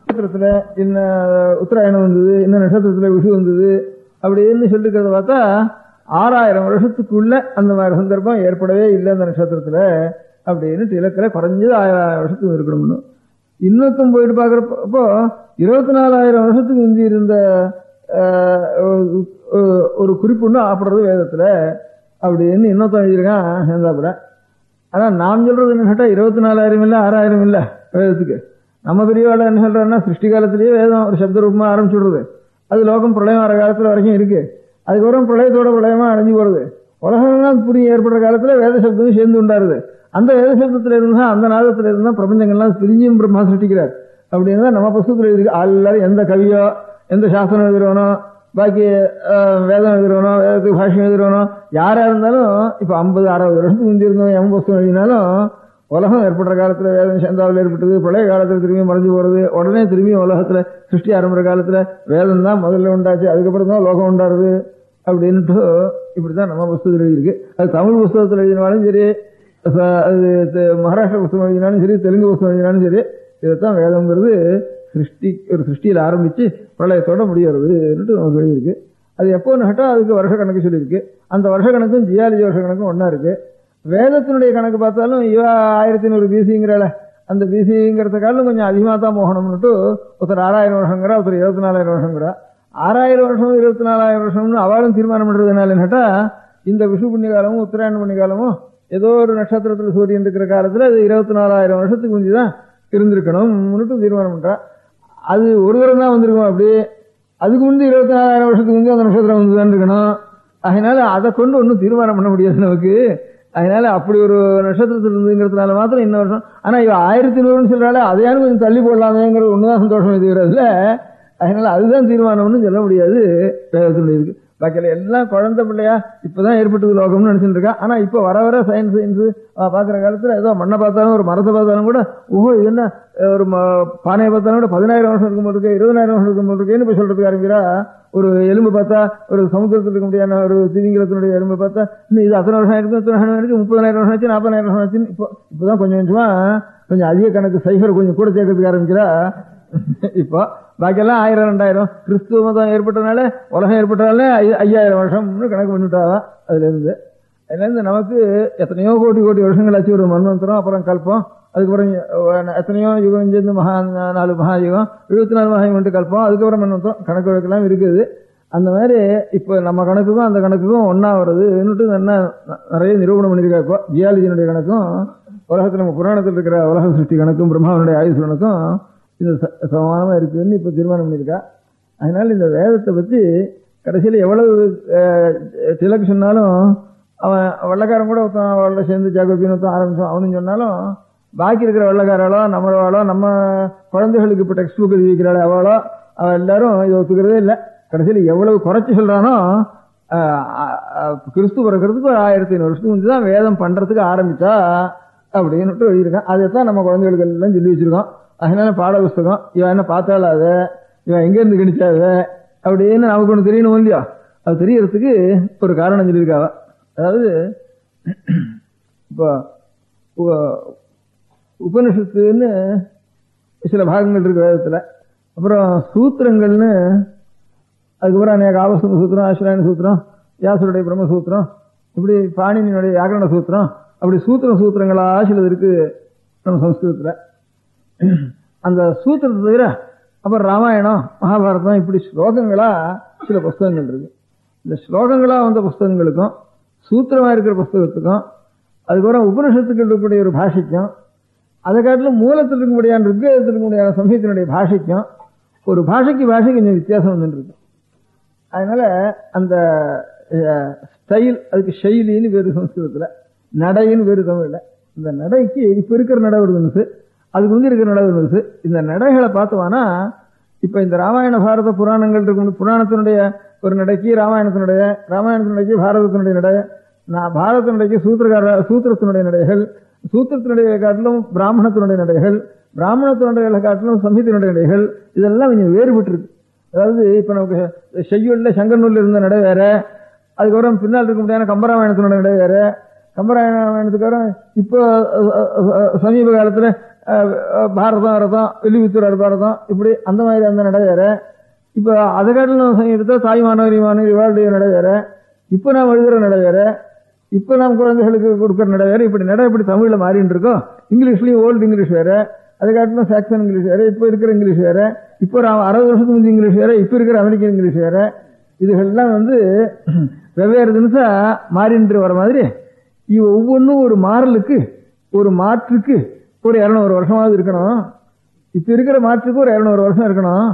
H: நட்சத்திரத்துல என்ன உத்தராயணம் வந்தது, என்ன நட்சத்திரத்துல விஷு வந்தது அப்படின்னு சொல்லிருக்கிறத பார்த்தா 6000 வருஷத்துக்குள்ள அந்த மாதிரி சந்தர்ப்பம் ஏற்படவே இல்லை அந்த நட்சத்திரத்துல அப்படின்னு இலக்கில குறைஞ்சது 1000 வருஷத்துக்கு இருக்கணும்னு. இன்னொருத்தம் போயிட்டு பாக்குறப்போ 24000 வருஷத்துக்கு முந்தி இருந்த ஒரு குறிப்புன்னு ஆப்படுறது வேதத்துல அப்படின்னு இன்னொருத்தம் எழுதியிருக்கான் சேர்ந்தாப்புல. ஆனா நாம் சொல்றது என்ன கேட்டா 24000 இல்ல 6000 இல்ல வேதத்துக்கு. நம்ம பெரியவாள என்ன சொல்றோம்னா சிருஷ்டி காலத்திலேயே வேதம் ஒரு சப்த ரூபமா ஆரம்பிச்சுடுறது, அது லோகம் பிரளயம் வர காலத்துல வரைக்கும் இருக்கு. அதுக்கப்புறம் பிரளயத்தோட பிரளயமா அடைஞ்சு போறது. உலகம்லாம் புரிய ஏற்படுற காலத்துல வேத சப்தம் சேர்ந்து உண்டாருது. அந்த வேத சப்தத்துல இருந்தா அந்த நாதத்துல இருந்தா பிரபஞ்சங்கள்லாம் பிரிஞ்சும் பிரம்மா சிருஷ்டிக்கிறார் அப்படின்னு தான் நம்ம புஸ்தகத்துல இருக்கு. எல்லாரும் எந்த கவியோ எந்த சாஸ்திரம் எழுதுறவனோ பாக்கி வேதம் எழுதுறவனோ வேதத்துக்கு பாஷ்யம் எழுதுறவனோ யாரா இருந்தாலும் இப்ப 50-60 வருஷத்துக்கு முந்தி இருந்தவன் எம் புஸ்தகம் எழுதினாலும் உலகம் ஏற்படுற காலத்துல வேதம் சந்தாவில் ஏற்பட்டது, பழைய காலத்துல திரும்பி மறைஞ்சு போறது, உடனே திரும்பி உலகத்துல சிருஷ்டி ஆரம்பிக்கிற காலத்துல வேதம் தான் முதல்ல உண்டாச்சு, அதுக்கப்புறம் தான் லோகம் உண்டாருது அப்படின்ட்டு இப்படிதான் நம்ம புஸ்தகத்தில் எழுதியிருக்கு. அது தமிழ் புஸ்தகத்தில் எழுதினாலும் சரி, அது மகாராஷ்டிரா புஸ்தகம் எழுதினாலும் சரி, தெலுங்கு புஸ்தகம் எழுதினாலும் சரி, இதைத்தான் வேதம்ங்கிறது ஒரு சிருஷ்டியில் ஆரம்பிச்சு பிரளயத்தோட முடியறதுன்ட்டு நமக்கு எழுதியிருக்கு. அது எப்போன்னு கேட்டால் அதுக்கு வருஷ கணக்கு சொல்லியிருக்கு. அந்த வருஷ கணக்கும் ஜியாலஜி வருஷ கணக்கும் ஒன்னா இருக்கு. வேதத்தினுடைய கணக்கு பார்த்தாலும் 1100 பிசிங்கிறால, அந்த பிசிங்கிறதுக்காலும் கொஞ்சம் அதிகமாக தான் போகணும்னுட்டு ஒருத்தர் 6000 வருஷங்கிறா, ஒருத்தர் 24,000 வருஷங்கிறா. 6000 வருஷம் 24,000 வருஷம்னு அவளும் தீர்மானம் பண்றதுனால கேட்டா, இந்த விஷு புண்ணிய காலமும் உத்தராயண புண்ணிய காலமும் ஏதோ ஒரு நட்சத்திரத்தில் சூரியன் இருக்கிற காலத்துல அது 24,000 வருஷத்துக்கு முந்திதான் இருந்திருக்கணும்னுட்டு தீர்மானம் பண்றா. அது ஒரு தரம் தான் வந்திருக்கும். அப்படியே அதுக்கு முந்தி 24,000 வருஷத்துக்கு முந்தி அந்த நட்சத்திரம் வந்துதான் இருக்கணும். அதனால அதை கொண்டு ஒன்றும் தீர்மானம் பண்ண முடியாது நமக்கு. அதனால அப்படி ஒரு நட்சத்திரத்தில் இருந்துங்கிறதுனால மாத்திரம் இன்ன வருஷம். ஆனா இவ 1100 சொல்றாள், அதையானு கொஞ்சம் தள்ளி போடலாமேங்கிறது ஒண்ணுதான் சந்தோஷம் இருக்கிறதுல. அதனால அதுதான் தீர்மானம்னு சொல்ல முடியாது வேதத்தினுடைய இருக்கு. பாக்கியில எல்லாம் குழந்தை பிள்ளையா இப்பதான் ஏற்பட்டது லோகம்னு நினைச்சுட்டு இருக்கா. ஆனா இப்ப வர வர சயின்ஸ் பாக்குற காலத்துல ஏதோ மண்ணை பார்த்தாலும் ஒரு மரத்தை பார்த்தாலும் கூட ஓஹோ இது என்ன ஒரு பானையை பார்த்தாலும் கூட 10,000 வருஷம் இருக்கும் போது இருக்கு, 20,000 வருஷம் இருக்கும் போது இருக்குன்னு இப்ப சொல்றதுக்கு ஆரம்பிக்கிறா. ஒரு எலும்பு பார்த்தா, ஒரு சமுத்திரத்தில் இருக்க முடியாத ஒரு திமிங்கலத்தினுடைய எலும்பு பார்த்தா இன்னும் இது அத்தனை வருஷம் ஆயிருக்கு, 30,000 வருஷம் ஆச்சு, 40,000 வருஷம் ஆச்சுன்னு இப்பதான் கொஞ்சம் கொஞ்சமா கொஞ்சம் அதிக கணக்கு சைபர் கொஞ்சம் கூட சேர்க்கறதுக்கு ஆரம்பிக்கிறா. இப்போ பாக்கியெல்லாம் 1000, 2000 கிறிஸ்துவ மதம் ஏற்பட்டனால உலகம் ஏற்பட்டனால 5000 வருஷம்னு கணக்கு பண்ணிவிட்டாவா. அதுல இருந்து நமக்கு எத்தனையோ கோடி வருஷங்கள் ஆச்சு. ஒரு மன்வந்தரம், அப்புறம் கல்பம், அதுக்கப்புறம் எத்தனையோ யுகம் சேர்ந்து 4 மகாயுகம், 74 மகாயுகம் கல்பம், அதுக்கப்புறம் மன்வந்தரம், கணக்கு வழக்கெல்லாம் இருக்குது. அந்த மாதிரி இப்ப நம்ம கணக்குக்கும் அந்த கணக்குக்கும் ஒன்னா வருதுன்னுட்டு என்ன நிறைய நிரூபணம் பண்ணியிருக்கா. இப்போ ஜியாலஜியினுடைய கணக்கும் உலகத்தில் நம்ம புராணத்தில் இருக்கிற உலக சிருஷ்டி கணக்கும் பிரம்மாவனுடைய ஆயுசு கணக்கும் இது சமானமா இருக்குன்னு இப்ப தீர்மானம் பண்ணியிருக்கா. அதனால இந்த வேதத்தை பத்தி கடைசியில எவ்வளவு திலக்கு சொன்னாலும், அவன் வெள்ளக்காரன் கூட ஒருத்தன் அவளோட சேர்ந்து ஜாகோபின்னு ஒருத்தன் ஆரம்பிச்சோம் அவனு சொன்னாலும், பாக்கி இருக்கிற வெள்ளக்காராளோ நம்மளவாளோ நம்ம குழந்தைகளுக்கு இப்ப டெக்ஸ்ட் புக் எழுதிக்கிறாள் அவளோ அவ எல்லாரும் இதை ஒத்துக்கிறதே இல்லை. கடைசியில எவ்வளவு குறைச்சி சொல்றானோ, கிறிஸ்து பிறக்கிறதுக்கு 1500 வருஷத்துக்கு முந்தி தான் வேதம் பண்றதுக்கு ஆரம்பிச்சா அப்படின்னு எழுதியிருக்கான். அதைத்தான் நம்ம குழந்தைகளுக்கு எல்லாம் சொல்லி வச்சிருக்கோம். அதனால பாட புஸ்தகம் இவன் என்ன பார்த்தால அத, இவன் எங்க இருந்து கணிச்சாத அப்படின்னு நமக்கு ஒண்ணு தெரியணும் இல்லையா. அது தெரியறதுக்கு ஒரு காரணம் சொல்லியிருக்காவ. அதாவது இப்போ உபனிஷத்துன்னு சில பாகங்கள் இருக்கு வேதத்துல, அப்புறம் சூத்திரங்கள்னு அதுக்கப்புறம் அநேக ஆவசன சூத்திரம், ஆசிராயண சூத்திரம், வியாசருடைய பிரம்மசூத்திரம், இப்படி பாணினியுடைய வியாக்கரண சூத்திரம், அப்படி சூத்திரங்களா சிலது இருக்கு நம்ம சம்ஸ்கிருதத்துல. அந்த சூத்திரத்தை தவிர அப்புறம் ராமாயணம், மகாபாரதம், இப்படி ஸ்லோகங்களா சில புஸ்தகங்கள் இருக்கு. இந்த ஸ்லோகங்களா வந்த புஸ்தகங்களுக்கும் சூத்திரமா இருக்கிற புஸ்தகத்துக்கும் அதுக்கப்புறம் உபனிஷத்துக்கு இருக்கக்கூடிய ஒரு பாஷைக்கும், அதை காட்டிலும் மூலத்தில் இருக்க முடியாத ரிக்வேதத்தில் இருக்க முடியாத சமயத்தினுடைய பாஷைக்கும் ஒரு பாஷைக்கு பாஷை கொஞ்சம் வித்தியாசம் வந்துட்டு இருக்கு. அதனால அந்த ஸ்டைல், அதுக்கு ஷைலின்னு வேறு சம்ஸ்கிருதத்துல, நடைன்னு வேறு தமிழ்ல. இந்த நடைக்கு இப்ப இருக்கிற நடை ஒரு நிமிஷம், அதுக்கு வந்து இருக்கிற நடை ஒரு நிமிஷம். இந்த நடைகளை பார்த்தோம்னா இப்ப இந்த ராமாயண பாரத புராணங்கள் இருக்கும். புராணத்தினுடைய ஒரு நடைக்கு ராமாயணத்தினுடைய பாரதத்தினுடைய நடை, பாரதத்தினுடைய சூத்திரத்தினுடைய நடைகள், சூத்திரத்தினுடைய காட்டிலும் பிராமணத்தினுடைய நடைகள், பிராமணத்தினுடைய காட்டிலும் சம்ஹிதனுடைய நடைகள், இதெல்லாம் கொஞ்சம் வேறுபட்டு இருக்கு. அதாவது இப்ப நமக்கு செய்யுள்ள சங்கநூல்ல இருந்த நடை வேற, அதுக்கப்புறம் பின்னால் இருக்க முடியாத கம்பராமாயணத்தினுடைய நடை வேற, கம்பராமாயணத்துக்காரன் இப்போ சமீப காலத்துல பாரதம் ரதம், வில்லிபுத்தூர் பாரதம், இப்படி அந்த மாதிரி அந்த நடை வேற. இப்ப அதை காட்டிலும் எடுத்தா தாய்மானவர் இவாளுடைய நடை வேற, இப்ப நாம் எழுதுற நடை வேற, இப்ப நாம் குழந்தைகளுக்கு கொடுக்குற நடை வேற. இப்படி நடை இப்படி தமிழ்ல மாறிட்டு இருக்கோம். இங்கிலீஷ்லயும் ஓல்டு இங்கிலீஷ் வேற, அதை காட்டிலும் சாக்சன் இங்கிலீஷ் வேற, இப்ப இருக்கிற இங்கிலீஷ் வேற, இப்போ 60 வருஷத்துக்கு முந்தைய இங்கிலீஷ் வேற, இப்ப இருக்கிற அமெரிக்கன் இங்கிலீஷ் வேற. இதுகள்லாம் வெவ்வேறு தினசா மாறின்று வர மாதிரி ஒவ்வொன்றும் ஒரு மாறலுக்கு, ஒரு மாற்றுக்கு ஒரு 200 வருஷமாவது இருக்கணும். இப்ப இருக்கிற மாற்றுக்கு ஒரு 200 வருஷம் இருக்கணும்.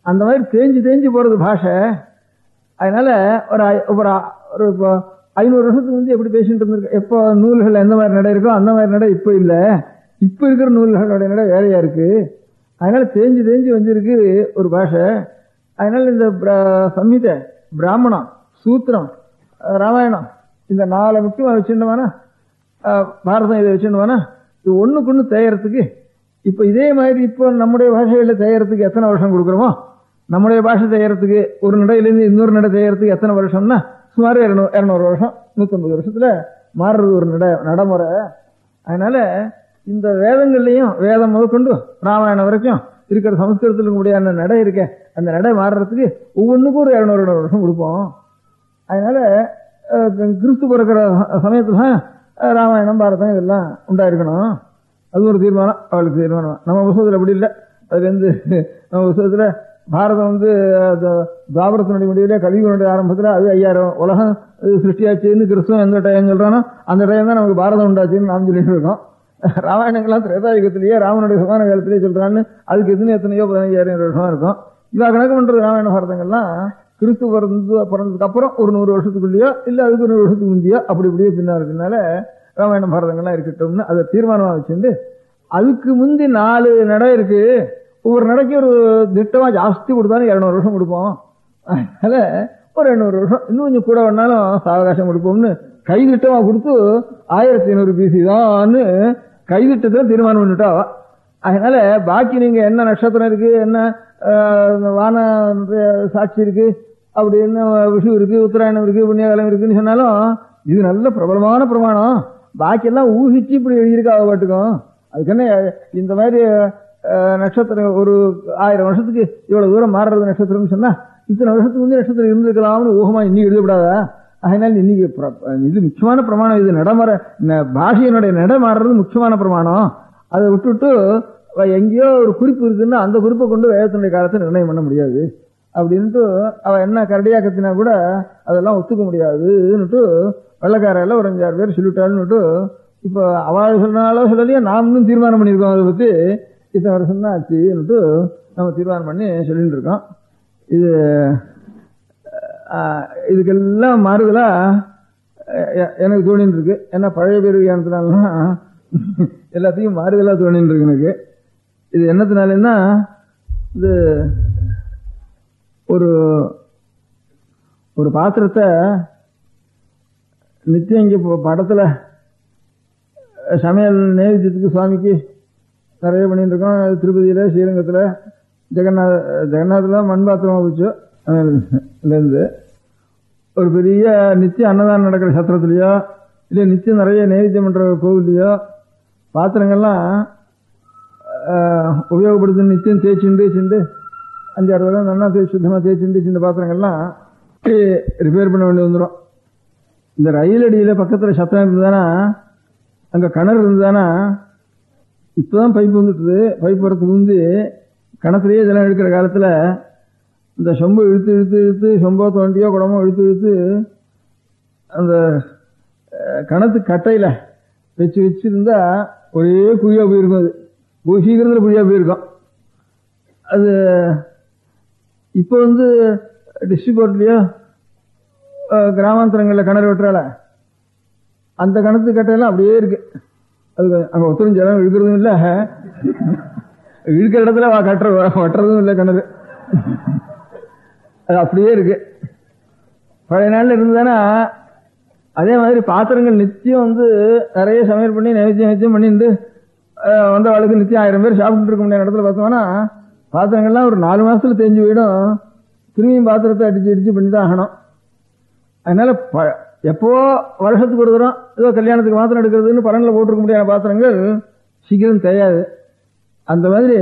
H: அந்த மாதிரி தேஞ்சு போறது பாஷை. அதனால ஒரு 500 வருஷத்துக்கு முந்தைய எப்படி பேசிட்டு இருந்திருக்கு. எப்போ நூல்கள் எந்த மாதிரி நடை இருக்கோ அந்த மாதிரி நடை இப்ப இல்ல. இப்ப இருக்கிற நூல்களுடைய நடை வேறையா இருக்கு. அதனால தேஞ்சு வந்திருக்கு ஒரு பாஷை. அதனால இந்த சம்ஹிதை, பிராமணம், சூத்திரம், ராமாயணம், இந்த 4 முக்கியமா வச்சுட்டோம்னா, பாரதம் இதை வச்சுட்டோம்னா, இது ஒண்ணுக்கு ஒண்ணு தேயறதுக்கு இப்ப இதே மாதிரி இப்போ நம்முடைய பாஷையில தேயறதுக்கு எத்தனை வருஷம் கொடுக்குறோமோ, நம்முடைய பாஷை தேயறதுக்கு ஒரு நடையிலிருந்து இன்னொரு நடை தேயறதுக்கு எத்தனை வருஷம்னா சுமார் 200 வருஷம், 150 வருஷத்துல மாறுறது ஒரு நடைமுறை. அதனால இந்த வேதங்கள்லயும் வேதம் முதற்கொண்டு ராமாயணம் வரைக்கும் இருக்கிற சமஸ்கிருதத்தில் முடியாத நடை இருக்க, அந்த நடை மாறுறதுக்கு ஒவ்வொன்றுக்கும் ஒரு 200 வருஷம் கொடுப்போம். அதனால கிறிஸ்து பிறக்கிற சமயத்துல ராமாயணம் பாரதம் இதெல்லாம் உண்டாயிருக்கணும். அது ஒரு தீர்மானம், அவளுக்கு தீர்மானம். நம்ம புத்தகத்தில் அப்படி இல்லை. அதுலேருந்து நம்ம புத்தகத்துல பாரதம் துவாபரத்தினுடைய முடிவிலே கலியுகனுடைய ஆரம்பத்தில் அது 5000 உலகம் சிருஷ்டியாச்சுன்னு கிறிஸ்துவம் எந்த டைம் சொல்றானோ அந்த டைம் தான் நமக்கு பாரதம் உண்டாச்சுன்னு நாம் சொல்லிட்டு இருக்கோம். ராமாயணங்கள்லாம் திரேதாயுகத்திலேயே ராமனுடைய சமான காலத்திலேயே சொல்றான்னு அதுக்கு எத்தனையோ 15,000 வருஷமா இருக்கும். இவா கணக்கு பண்றது ராமாயண பாரதங்கள்லாம் கிறிஸ்து பிறந்ததுக்கு அப்புறம் ஒரு 100 வருஷத்துக்குள்ளேயோ இல்ல அதுக்கு 100 வருஷத்துக்கு முந்தையோ அப்படி இப்படியே பின்னால ராமாயண பாரதங்கள்லாம் இருக்கட்டும்னு அதை தீர்மானமா வச்சுட்டு அதுக்கு முந்தி 4 நடை இருக்கு. ஒவ்வொரு நடைக்கு ஒரு திட்டமா ஜாஸ்தி கொடுத்தாலும் 200 வருஷம் கொடுப்போம். அதனால ஒரு 200 வருஷம் இன்னும் கொஞ்சம் கூட வேணாலும் சாவகாசம் கொடுப்போம்னு கைதிட்டமா கொடுத்து 1500 பிசி தான் கைதிட்டத்தை தீர்மானம் பண்ணிட்டா. அதனால பாக்கி நீங்க என்ன நட்சத்திரம் இருக்கு, என்ன வான சாட்சி இருக்கு, அப்படி என்ன விஷு இருக்கு, உத்தராயணம் இருக்கு, புண்ணியகாலம் இருக்குன்னு சொன்னாலும் இது நல்ல பிரபலமான பிரமாணம். பாக்கி எல்லாம் ஊகிச்சு இப்படி எழுதியிருக்கா பாட்டுக்கும். அதுக்கு என்ன இந்த மாதிரி நட்சத்திரம் ஒரு 1000 வருஷத்துக்கு இவ்வளவு தூரம் மாறுறது நட்சத்திரம்னு சொன்னா இத்தனை வருஷத்துக்கு முந்தைய நட்சத்திரம் இருந்திருக்கலாம்னு ஊகமா இன்னைக்கு எழுதப்படாதா? அதனால இன்னைக்கு இது முக்கியமான பிரமாணம். இது நடைமுறை பாஷையினுடைய நடை மாறுறது முக்கியமான பிரமாணம். அதை விட்டுட்டு எங்கேயோ ஒரு குறிப்பு இருக்குன்னா அந்த குறிப்பை கொண்டு வேதத்தினுடைய காலத்தை நிர்ணயம் பண்ண முடியாது அப்படின்ட்டு அவ என்ன கரடியா கத்தினா கூட அதெல்லாம் ஒத்துக்க முடியாதுன்னுட்டு வெள்ளக்காரையில ஒரு 5-6 பேர் சொல்லிட்டாள்னுட்டு இப்போ அவள் சொன்னாலோ சொல்லலையோ நாமளும் தீர்மானம் பண்ணியிருக்கோம். அதை பத்தி இத்தனை வருஷம் தான் ஆச்சுன்னுட்டு நம்ம தீர்மானம் பண்ணி சொல்லிட்டு இருக்கோம். இதுக்கெல்லாம் மாறுதலா எனக்கு தோணின்னு இருக்கு. ஏன்னா பழைய பேர் வியானத்தினாலாம் எல்லாத்தையும் மாறுதலா தோணின்னு இருக்கு எனக்கு. இது என்னத்தினாலன்னா இது ஒரு பாத்திரத்தை நித்தியம் இங்க படத்துல சமையல் நேவிச்சத்துக்கு சுவாமிக்கு நிறைய பண்ணிட்டு இருக்கோம். திருப்பதியில ஸ்ரீரங்கத்துல ஜெகநாத்ல மண் பாத்திரம் வச்சு இருந்து ஒரு பெரிய நித்தியம் அன்னதானம் நடக்கிற சத்திரத்திலயோ இல்ல நித்தியம் நிறைய நைவேத்தியம் பண்ற கோவிலையோ பாத்திரங்கள்லாம் உபயோகப்படுத்தி நித்தியம் தேய்ச்சுண்டு 5-6 தடவை நல்லா சுத்தமா தேய்ச்சுண்டு இந்த பாத்திரங்கள்லாம் ரிப்பேர் பண்ண வேண்டி வந்துடும். இந்த ரயில் அடியில பக்கத்துல சத்தம் இருந்ததுன்னா அங்க கிணறு இருந்ததுன்னா இப்பதான் பைப் வந்துட்டுது. பைப் வரத்துக்கு முந்தி கிணத்துலயே இதெல்லாம் எடுக்கிற காலத்துல இந்த சொம்பு இழுத்து சொம்போ தோண்டியோ குடமோ இழுத்து அந்த கிணத்து கட்டையில வச்சிருந்தா ஒரே குழியா போயிருக்கும். அது சீக்கிரத்துல குழியா போயிருக்கும். அது இப்போ டிஸ்ட்ரிக்ட்லயோ கிராமாந்தரங்கள்ல கிணறு வெட்டுறால அந்த கிணத்து கட்டையெல்லாம் அப்படியே இருக்கு. அது அங்க ஒத்தரும் ஜலம் இழுக்கிறதும் இல்ல, இழுக்கிற இடத்துல வெட்டுறதும் இல்லை கிணறு. அது அப்படியே இருக்கு. பழைய நாள்ல இருந்ததுன்னா அதே மாதிரி பாத்திரங்கள் நித்தியம் நிறைய சமையல் பண்ணி நைவேத்தியம் பண்ணிட்டு வந்த வாழ்க்கை நித்தியம் 1000 பேர் சாப்பிட்டு இருக்க முடியாத இடத்துல பார்த்தோம்னா பாத்திரங்கள்லாம் ஒரு 4 மாசத்துல தேஞ்சு போயிடும். திரும்பியும் பாத்திரத்தை அடிச்சு பண்ணி தான் ஆகணும். அதனால எப்போ வருஷத்துக்கு ஒரு தரம் ஏதோ கல்யாணத்துக்கு மாத்திரம் எடுக்கிறதுன்னு பலனில் போட்டிருக்க முடியாத பாத்திரங்கள் சீக்கிரம் தேயாது. அந்த மாதிரி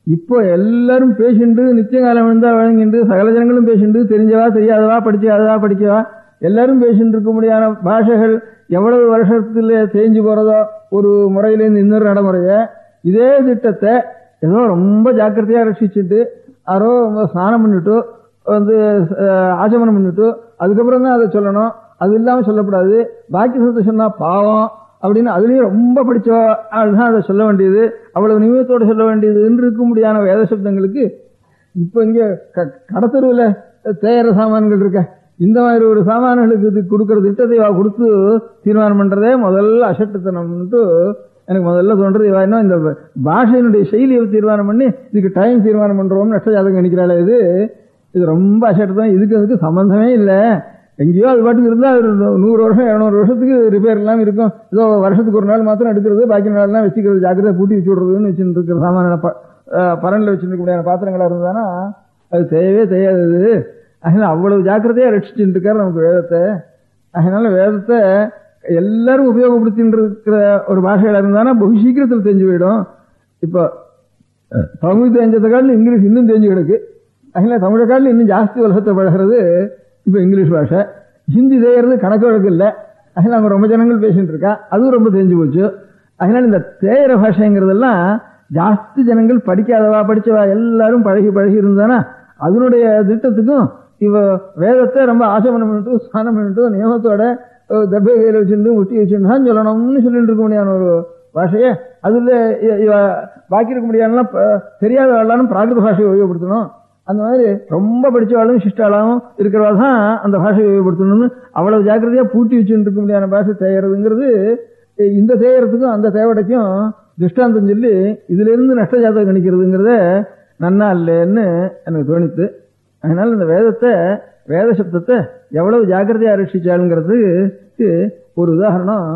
H: இப்போ எல்லாரும் பேசிண்டு நிச்சயகாலம் விழுந்தா வழங்கிண்டு சகல ஜனங்களும் பேசிண்டு தெரிஞ்சவா தெரியாதவா படிக்காதவா படிக்கவா எல்லாரும் பேசிட்டு இருக்க முடியாத பாஷைகள் எவ்வளவு வருஷத்துல தேஞ்சு போறதோ ஒரு முறையிலேருந்து இன்னொரு நடைமுறைய இதே திட்டத்தை ஏதோ ரொம்ப ஜாக்கிரதையா ரசிச்சுட்டு யாரோ ஸ்நானம் பண்ணிட்டு ஆச்சமனம் பண்ணிட்டு அதுக்கப்புறம் தான் அதை சொல்லணும். அது இல்லாம சொல்லக்கூடாது. பாக்கி சொத்தை சொன்னா பாவம் அப்படின்னு அதுலயும் ரொம்ப படிச்ச ஆள்தான் அதை சொல்ல வேண்டியது, அவ்வளவு நிமிடத்தோடு சொல்ல வேண்டியது என்று இருக்க முடியாத வேத சப்தங்களுக்கு இப்ப இங்க கடத்தருவில் தேயிற சாமான்கள் இருக்க இந்த மாதிரி ஒரு சாமான்களுக்கு இது கொடுக்கற திட்டத்தை கொடுத்து தீர்மானம் பண்றதே முதல்ல அசட்டுத்தனம்ட்டு எனக்கு முதல்ல தோன்றது. இன்னும் இந்த பாஷையினுடைய செயலியை தீர்மானம் பண்ணி இதுக்கு டைம் தீர்மானம் பண்றோம்னு நஷ்ட ஜாதகம் நினைக்கிறாள். இது ரொம்ப அசட்டுதான். இதுக்கு சம்பந்தமே இல்லை. எங்கேயோ அது பாட்டுக்கு இருந்தால் அது 100 வருஷம் 200 வருஷத்துக்கு ரிப்பேர் எல்லாம் இருக்கும். ஏதோ வருஷத்துக்கு ஒரு நாள் மாத்திரம் எடுக்கிறது, பாக்கி நாள்லாம் வச்சுக்கிறது, ஜாக்கிரதை பூட்டி வச்சு விடுறதுன்னு வச்சுட்டு இருக்கிற சாமான பரன்ல வச்சுருக்க முடியாத பாத்திரங்களா இருந்தானா அது தேயவே தெரியாது. அதனால அவ்வளவு ஜாக்கிரதையா ரட்சிச்சுட்டு இருக்காரு நமக்கு வேதத்தை. அதனால வேதத்தை எல்லாரும் உபயோகப்படுத்திட்டு இருக்கிற ஒரு பாஷையில இருந்தானா பகு சீக்கிரத்தில் தெரிஞ்சு போயிடும். இப்போ தமிழ் தெரிஞ்சதை காட்டில் இங்கிலீஷ் இன்னும் தெரிஞ்சு கிடக்கு. அதனால தமிழை காட்டில் இன்னும் ஜாஸ்தி உலகத்தை பழகிறது இப்போ இங்கிலீஷ் பாஷை. ஹிந்தி தேயறது கணக்கு வழக்கு இல்லை. அதனால அவங்க ரொம்ப ஜனங்கள் பேசிட்டு இருக்கா, அதுவும் ரொம்ப தெரிஞ்சு போச்சு. அதனால இந்த தேயிற பாஷைங்கிறதெல்லாம் ஜாஸ்தி ஜனங்கள் படிக்காதவா படிச்சவா எல்லாரும் பழகி பழகி இருந்தானா அதனுடைய திட்டத்துக்கும் இவ வேதத்தை ரொம்ப ஆசமனம் பண்ணிட்டு ஸ்நானம் பண்ணிட்டு நியமத்தோட தர்பை கையில் வச்சுட்டு முட்டி வச்சுட்டு தான் சொல்லணும்னு சொல்லிட்டு இருக்க முடியாத ஒரு பாஷையை அதுல பாக்கி இருக்க முடியாதுலாம் தெரியாத வாழாலும் பிராகிருத பாஷையை உபயோகப்படுத்தணும். அந்த மாதிரி ரொம்ப படிச்சவாளும் சிஷ்டாலும் இருக்கிறவா தான் அந்த பாஷையை உபயோகப்படுத்தணும்னு அவ்வளவு ஜாக்கிரதையா பூட்டி வச்சுட்டு இருக்க முடியாத பாஷை தேயறதுங்கிறது இந்த தேயறதுக்கும் அந்த தேவடைக்கும் திருஷ்டாந்தம் சொல்லி இதுல இருந்து நஷ்ட ஜாதகம் கணிக்கிறதுங்கிறத நன்னா இல்லைன்னு எனக்கு தோணித்து. அதனால இந்த வேதத்தை வேத சப்தத்தை எவ்வளவு ஜாக்கிரதையா ரட்சிச்சாளுங்கிறதுக்கு ஒரு உதாரணம்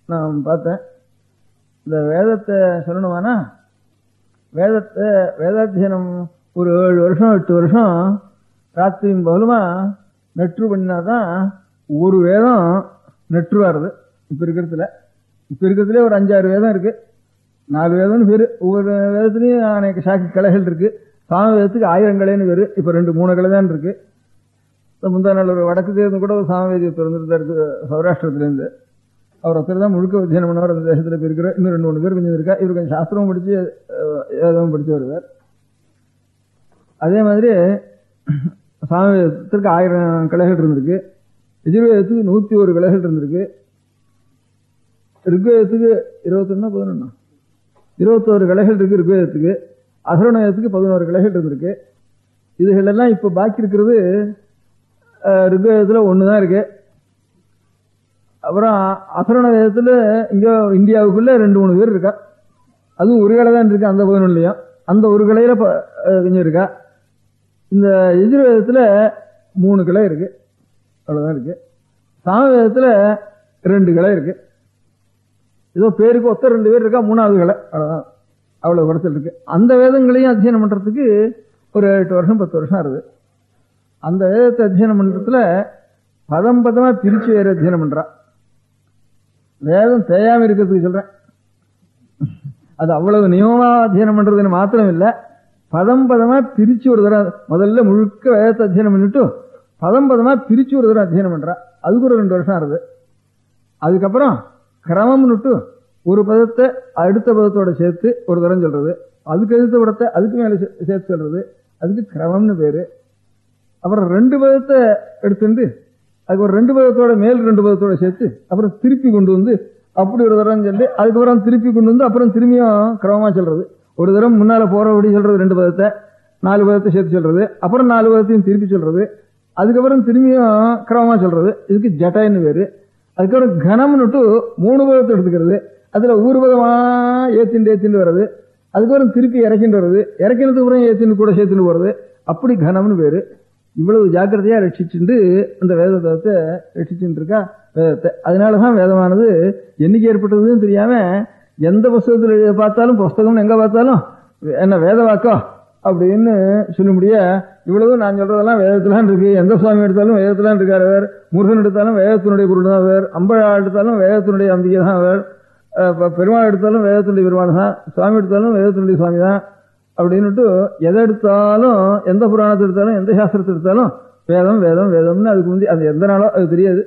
H: நான் பார்த்தேன். இந்த வேதத்தை சொல்லணுமானா வேதாத்தியனம் ஒரு 7 வருஷம் 8 வருஷம் ராத்திரியும் பகலுமா நெற்று பண்ணினாதான் ஒரு வேதம் நெற்று வருது. இப்ப இருக்கிறதுல ஒரு 5-6 வேதம் இருக்கு. 4 வேதம்னு பேரு. ஒவ்வொரு வேதத்துலயும் அநேக சாக்கி கலைகள் இருக்கு. சாம வேதத்துக்கு 1000 கலைன்னு பேரு. இப்ப 2-3 கலை தான் இருக்கு. முந்தா நாள் ஒரு வடக்கு தேர்ந்து கூட ஒரு சாமவேதியை திறந்துட்டு இருக்கு சௌராஷ்டிரத்திலேருந்து. அவர் ஒருத்தர் தான் முழுக்க அத்தியனம் பண்ணவர் அந்த தேசத்துல இருக்கிற. இன்னும் 2-3 பேர் கொஞ்சம் இருக்கா. இவர் கொஞ்சம் சாஸ்திரமும் படிச்சு வேதமும் படிச்சு வருவார். அதே மாதிரி சாமவேதத்திற்கு 1000 கலைகள் இருந்திருக்கு. எஜுர்வேதத்துக்கு 101 கலைகள் இருந்திருக்கு. ரிக்வேதத்துக்கு 21 கலைகள் இருக்கு. ரிக்வேதத்துக்கு அசரணவேதத்துக்கு 11 கலைகள் இருந்திருக்கு. இதுகள் எல்லாம் இப்ப பாக்கி இருக்கிறது ரிக்வேதத்துல 1 தான் இருக்கு. அப்புறம் அசரண வேதத்துல இங்க இந்தியாவுக்குள்ள 2-3 பேர் இருக்கா. அதுவும் ஒரு கலை தான் இருக்கு அந்த 11லயும். அந்த ஒரு கலையில கொஞ்சம் இருக்கா. இந்த எஜுர்வேதத்துல 3 கலை இருக்கு. அவ்வளவுதான் இருக்கு. சாமவேதத்துல 2 கலை இருக்கு. ஏதோ பேருக்கு ஒத்த 2 பேர் இருக்கா. 3வது கலை அவ்வளவுதான். அவ்வளவு குறைச்சல் இருக்கு. அந்த வேதங்களையும் அத்தியனம் பண்றதுக்கு ஒரு 8 வருஷம் 10 வருஷம் ஆகுது. அந்த வேதத்தை அத்தியனம் பண்றதுல பதம் பதமா பிரிச்சு வேற அத்தியனம் பண்றா. வேதம் தேயாம இருக்கிறதுக்கு சொல்றேன். அது அவ்வளவு நியமமா அத்தியனம் பண்றதுன்னு மாத்திரம் இல்ல, பதம் பதமா பிரிச்சு ஒரு தடவை முதல்ல முழுக்க வேதத்தை அத்தியனம் பண்ணிட்டு பதம் பதமா பிரிச்சு ஒரு தடவை அத்தியனம் பண்றா. அதுக்கு ஒரு 2 வருஷம் ஆகுது. அதுக்கப்புறம் கிரமம்னுட்டு ஒரு பதத்தை அடுத்த பதத்தோட சேர்த்து ஒரு தரம் சொல்றது, அதுக்கு எதிர்த்த பதத்தை அதுக்கு மேல சேர்த்து சொல்றது, அதுக்கு கிரமம்னு பேரு. அப்புறம் 2 பதத்தை எடுத்துட்டு அதுக்கு ஒரு 2 பதத்தோட மேல் 2 பதத்தோட சேர்த்து அப்புறம் திருப்பி கொண்டு வந்து அப்படி ஒரு தரம் சொல்லி அதுக்கப்புறம் திருப்பி கொண்டு வந்து அப்புறம் திரும்பியும் கிரமமா சொல்றது. ஒரு தரம் முன்னால போறபடி சொல்றது 2 பதத்தை, 4 பதத்தை சேர்த்து சொல்றது, அப்புறம் 4 பதத்தையும் திருப்பி சொல்றது, அதுக்கப்புறம் திரும்பியும் கிரமமா சொல்றது. இதுக்கு ஜட்டைன்னு பேரு. அதுக்கப்புறம் கனம்னுட்டு 3 பதத்தை எடுத்துக்கிறது, அதுல ஊர் பதமா ஏத்திண்டு வர்றது, அதுக்கப்புறம் திருப்பி இறக்கிட்டு வருது, இறக்கினதுக்கு அப்புறம் ஏத்தின்னு கூட சேர்த்துட்டு போறது, அப்படி கனம்னு பேரு. இவ்வளவு ஜாக்கிரதையா ரட்சிச்சுட்டு அந்த வேதத்தை ரட்சிச்சுட்டு இருக்கா வேதத்தை. அதனாலதான் வேதமானது என்னைக்கு ஏற்பட்டதுன்னு தெரியாம எந்த புஸ்தகத்துல பார்த்தாலும் புஸ்தகம் எங்க பார்த்தாலும் என்ன வேத வாக்கோ அப்படின்னு சொல்ல முடிய இவ்வளவு நான் சொல்றதெல்லாம் வேதத்திலாம் இருக்கு. எந்த சுவாமி எடுத்தாலும் வேதத்திலாம் இருக்காரு வேறு, முருகன் எடுத்தாலும் வேதத்தினுடைய பொருள் தான் வேறு, அம்பழா எடுத்தாலும் வேதத்தினுடைய அம்பிகை தான் வேறு, பெருமாள் எடுத்தாலும் வேதத்தினுடைய பெருமாள் தான், சுவாமி எடுத்தாலும் வேதத்தினுடைய சுவாமி தான் அப்படின்னுட்டு எதை எடுத்தாலும் எந்த புராணத்தை எடுத்தாலும் எந்த சாஸ்திரத்தை எடுத்தாலும் வேதம் வேதம் வேதம்னு அதுக்கு முந்தி அது எந்த நாளோ அது தெரியாது.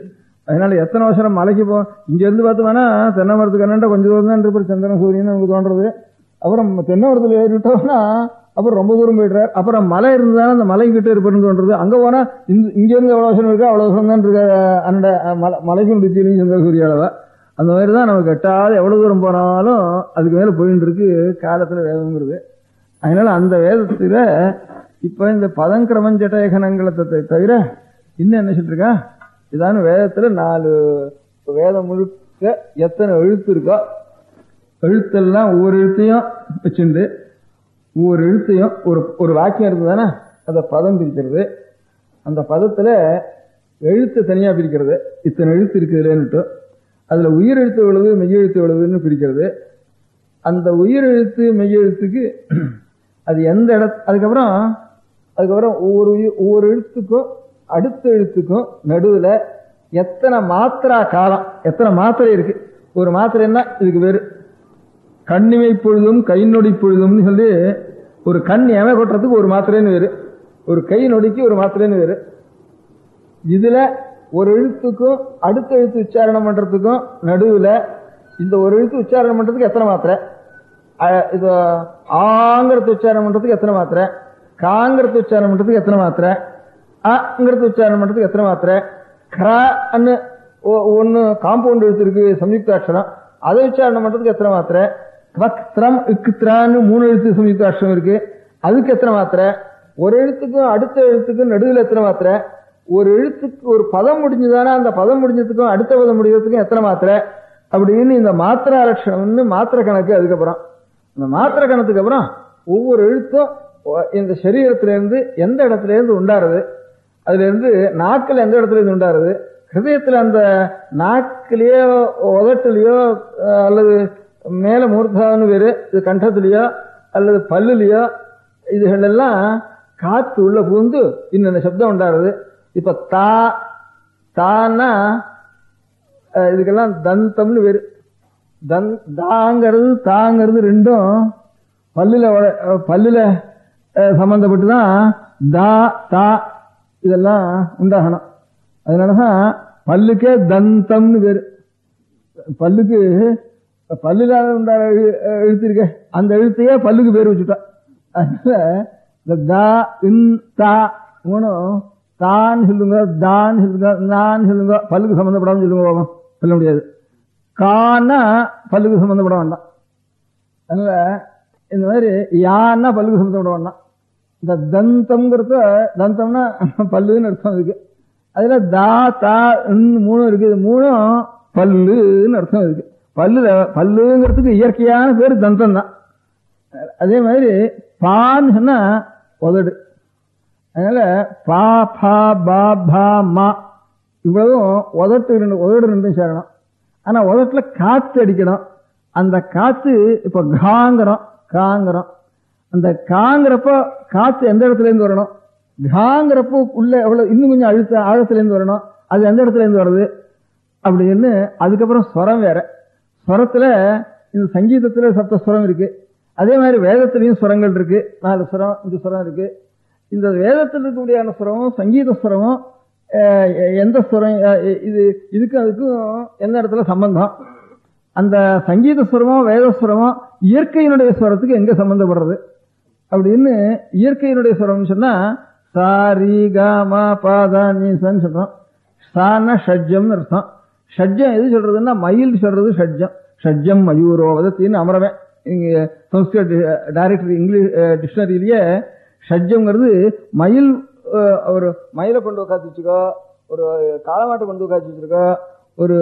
H: அதனால எத்தனை வருஷம் மலைக்கு இங்க இருந்து பார்த்தோம்னா தென்னை மரத்துக்கு என்னண்டா கொஞ்சம் தூரம் தான் இருப்பார் சந்திரன் சூரியன் நமக்கு தோன்றது. அப்புறம் தென்னை மரத்துல ஏறிட்டோம்னா அப்புறம் ரொம்ப தூரம் போயிடுறாரு. அப்புறம் மலை இருந்தாலும் அந்த மலை கிட்ட இருப்பாருன்னு தோன்றது. அங்க போனா இங்க இருந்து எவ்வளவு வருஷம் இருக்கா அவ்வளவு வருஷம் தான் இருக்க அந்த மலைக்கும் ருச்சியிலையும் சந்திர சூரிய அளவா. அந்த மாதிரி தான் நமக்கு எட்டாவது எவ்வளவு தூரம் போனாலும் அதுக்கு மேல போயிட்டு இருக்கு காலத்துல வேதம்ங்கிறது. அதனால அந்த வேதத்துல இப்ப இந்த பதங்கிரமம் ஜட்டயகனங்களை தவிர இன்னும் என்ன சொல்லிட்டு இருக்கா, இதான வேதத்துல 4 வேதம் முழுக்க எத்தனை எழுத்து இருக்கோ எழுத்தெல்லாம் ஒவ்வொரு எழுத்தையும் வச்சுண்டு ஒவ்வொரு எழுத்தையும் ஒரு வாக்கியம் இருந்ததுதானே அதை பதம் பிரிக்கிறது. அந்த பதத்துல எழுத்து தனியா பிரிக்கிறது, இத்தனை எழுத்து இருக்குதுன்னு. அதுல உயிர் எழுத்து எவ்வளவு மெய்யெழுத்து எவ்வளவுன்னு பிரிக்கிறது. அந்த உயிர் எழுத்து மெய்யெழுத்துக்கு அது எந்த அதுக்கப்புறம் ஒவ்வொரு எழுத்துக்கும் அடுத்த எழுத்துக்கும் நடுவுல எத்தனை மாத்திரா காலம், எத்தனை மாத்திரை இருக்கு. ஒரு மாத்திரைன்னா இதுக்கு பேரு கண்ணிமை பொழுதும் கை நொடி பொழுதும்னு சொல்லி, ஒரு கண் எமை கொட்டுறதுக்கு ஒரு மாத்திரைன்னு வேறு, ஒரு கை நொடிக்கு ஒரு மாத்திரைன்னு வேறு. இதுல ஒரு எழுத்துக்கும் அடுத்த எழுத்து உச்சாரணம் பண்றதுக்கும் நடுவுல இந்த ஒரு எழுத்து உச்சாரணம் பண்றதுக்கு எத்தனை மாத்திரை, இது ஆங்கிறது உச்சாரணம் பண்றதுக்கு எத்தனை மாத்திரை, காங்கிறது உச்சாரணம் பண்றதுக்கு எத்தனை மாத்திரை, அங்கிறது உச்சாரணம் பண்றதுக்கு எத்தனை மாத்திரை, கிரான்னு ஒன்னு காம்பவுண்ட் எழுத்து இருக்கு சம்யுக்த அக்ஷரம், அதை உச்சாரணம் பண்றதுக்கு எத்தனை மாத்திரை, த்ரம் இக்குத்ரான்னு 3 எழுத்து சம்யுக்த அக்ஷரம் இருக்கு, அதுக்கு எத்தனை மாத்திரை, ஒரு எழுத்துக்கும் அடுத்த எழுத்துக்கும் நடுவில் எத்தனை மாத்திரை, ஒரு எழுத்துக்கு ஒரு பதம் முடிஞ்சுதானே அந்த பதம் முடிஞ்சதுக்கும் அடுத்த பதம் முடிஞ்சதுக்கும் எத்தனை மாத்திரை அப்படின்னு இந்த மாத்திரை லட்சணம்னு மாத்திரை கணக்கு. அதுக்கப்புறம் இந்த மாத்திரை கணத்துக்கு அப்புறம் ஒவ்வொரு எழுத்தும் இந்த சரீரத்தில இருந்து எந்த இடத்துல இருந்து உண்டாருது, அதுல இருந்து நாக்கில் எந்த இடத்துல இருந்து உண்டாருது, ஹிருதயத்துல அந்த நாக்கிலேயோ உதட்டுலயோ அல்லது மேல மூர்த்தான்னு வேறு இது கண்டத்திலேயோ அல்லது பல்லுலயோ இதுகள் எல்லாம் காத்து உள்ள பூந்து இன்னென்ன சப்தம் உண்டாருது. இப்ப தான்னா இதுக்கெல்லாம் தந்தம்னு வேறு. தாங்கிறது ரெண்டும் பல்லுல சம்பந்தப்பட்டுதான் தா இதெல்லாம் உண்டாகணும். அதனாலதான் பல்லுக்கே தந்தம்னு பேரு. பல்லுல உண்டான எழுத்து இருக்க அந்த எழுத்தையே பல்லுக்கு பேர் வச்சுட்டா. அதனால இந்த தா மூணும் தான் சொல்லுங்க, தான் சொல்லுங்க, நான் சொல்லுங்க, பல்லுக்கு சம்பந்தப்படாமல் சொல்லுங்க போகும், சொல்ல முடியாது. கான்னா பல்லுக்கு சம்பந்தப்பட வேண்டாம். அதனால இந்த மாதிரி யான்னா பல்லுக்கு சம்பந்தப்பட வேண்டாம். இந்த தந்தம்னா பல்லுன்னு அர்த்தம் இருக்கு. அதுல தா 3 இருக்கு, 3 பல்லுன்னு அர்த்தம் இருக்கு. பல்லுங்கிறதுக்கு இயற்கையான பேர் தந்தம் தான். அதே மாதிரி பான்னு சொன்னா உதடு. அதனால பா பா பா பா மா இவ்வளவும் உதடு ரெண்டும் சேரணும். ஆனா உதட்டுல காத்து அடிக்கணும். அந்த காத்து இப்ப காங்கிறோம். அந்த காங்கிறப்ப காத்து எந்த இடத்துல இருந்து வரணும், காங்கிறப்போ உள்ள எவ்வளவு இன்னும் கொஞ்சம் ஆழத்துல இருந்து வரணும், அது எந்த இடத்துல இருந்து வருது அப்படின்னு. அதுக்கப்புறம் ஸ்வரம் வேற. ஸ்வரத்துல இந்த சங்கீதத்துல சப்தஸ்வரம் இருக்கு. அதே மாதிரி வேதத்திலையும் ஸ்வரங்கள் இருக்கு, 4 ஸ்வரம் 5 ஸ்வரம் இருக்கு. இந்த வேதத்தில் இருக்கக்கூடியான ஸ்வரமும் சங்கீத ஸ்வரமும் எந்த ஸ்வரம் இதுக்கும் அதுக்கும் எந்த இடத்துல சம்பந்தம், அந்த சங்கீத ஸ்வரமோ வேதஸ்வரமோ இயற்கையினுடைய ஸ்வரத்துக்கு எங்க சம்பந்தப்படுறது அப்படின்னு. இயற்கையினுடைய ஸ்வரம் சொன்னா சாரி காமா பாதா நீசன்னு சொல்றோம். சான ஷட்ஜம்னு அர்த்தம். ஷட்ஜம் எது சொல்றதுன்னா மயில் சொல்றது ஷட்ஜம். ஷட்ஜம் மயூரோ வதத்தின்னு அமரவன் இங்க சம்ஸ்கிருத் டைரக்டரி இங்கிலீஷ் டிக்ஷனரியிலேயே ஷட்ஜம்ங்கிறது மயில். ஒரு மயிலை கொண்டு உட்காந்து வச்சுக்கோ, ஒரு காளமாட்டை கொண்டு உட்காந்து வச்சிருக்கோ, ஒரு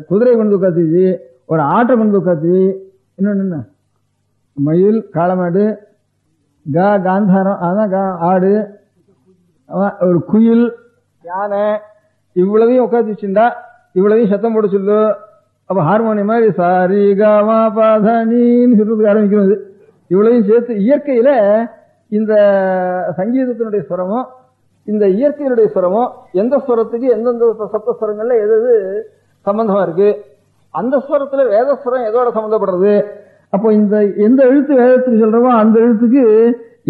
H: குதிரை கொண்டு உட்காந்து வச்சு, ஒரு ஆட்டை கொண்டு உட்காந்து, இன்னொன்னு என்ன மயில் காளமாடு காந்தாரம் அதான் ஆடு, ஒரு குயில் யானை இவ்வளவையும் உட்காந்து வச்சுட்டா இவ்வளவையும் சத்தம் போட சொல்லு. அப்ப ஹார்மோனியம் மாதிரி சாரி காமா பாதானின்னு சொல்றதுக்கு ஆரம்பிக்கிறது. இவ்வளவையும் சேர்த்து இயற்கையில இந்த சங்கீதத்தினுடைய ஸ்வரமும் இந்த இயற்கையினுடைய ஸ்வரமும் எந்த ஸ்வரத்துக்கு எந்தெந்த சப்தஸ்வரங்கள்ல எது சம்பந்தமா இருக்கு, அந்த ஸ்வரத்துல வேதஸ்வரம் எதோட சம்பந்தப்படுறது. அப்போ இந்த எந்த எழுத்து வேதத்துக்கு சொல்றோமோ அந்த எழுத்துக்கு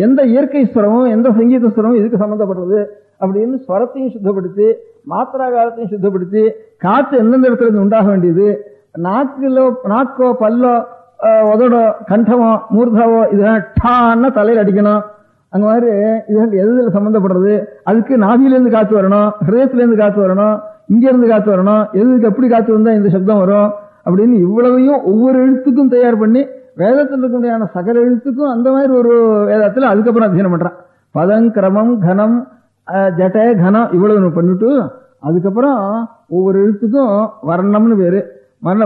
H: எந்த இயற்கை ஸ்வரமும் எந்த சங்கீத ஸ்வரமும் இதுக்கு சம்பந்தப்படுறது அப்படின்னு ஸ்வரத்தையும் சுத்தப்படுத்தி மாத்திரா காலத்தையும் சுத்தப்படுத்தி காற்று எந்தெந்த இடத்துல இருந்து உண்டாக வேண்டியது, நாக்கோ பல்லோ உதடோ கண்டமோ மூர்தாவோ இதெல்லாம் டான்னா தலையில் அடிக்கணும். அங்க மாதிரி இதெல்லாம் எதுல சம்பந்தப்படுறது, அதுக்கு நாபியிலேருந்து காத்து வரணும், ஹிருதயத்திலேருந்து காத்து வரணும், இங்க இருந்து காத்து வரணும், எதுக்கு எப்படி காத்து வந்தா இந்த சப்தம் வரும் அப்படின்னு இவ்வளவையும் ஒவ்வொரு எழுத்துக்கும் தயார் பண்ணி வேதத்தில் இருக்கக்கூடிய சகல எழுத்துக்கும் அந்த மாதிரி ஒரு வேதத்துல அதுக்கப்புறம் அத்தியனம் பண்றான். பதம் கிரமம் கனம் ஜட கனம் இவ்வளவு பண்ணிட்டு அதுக்கப்புறம் ஒவ்வொரு எழுத்துக்கும் வர்ணம்னு பேரு,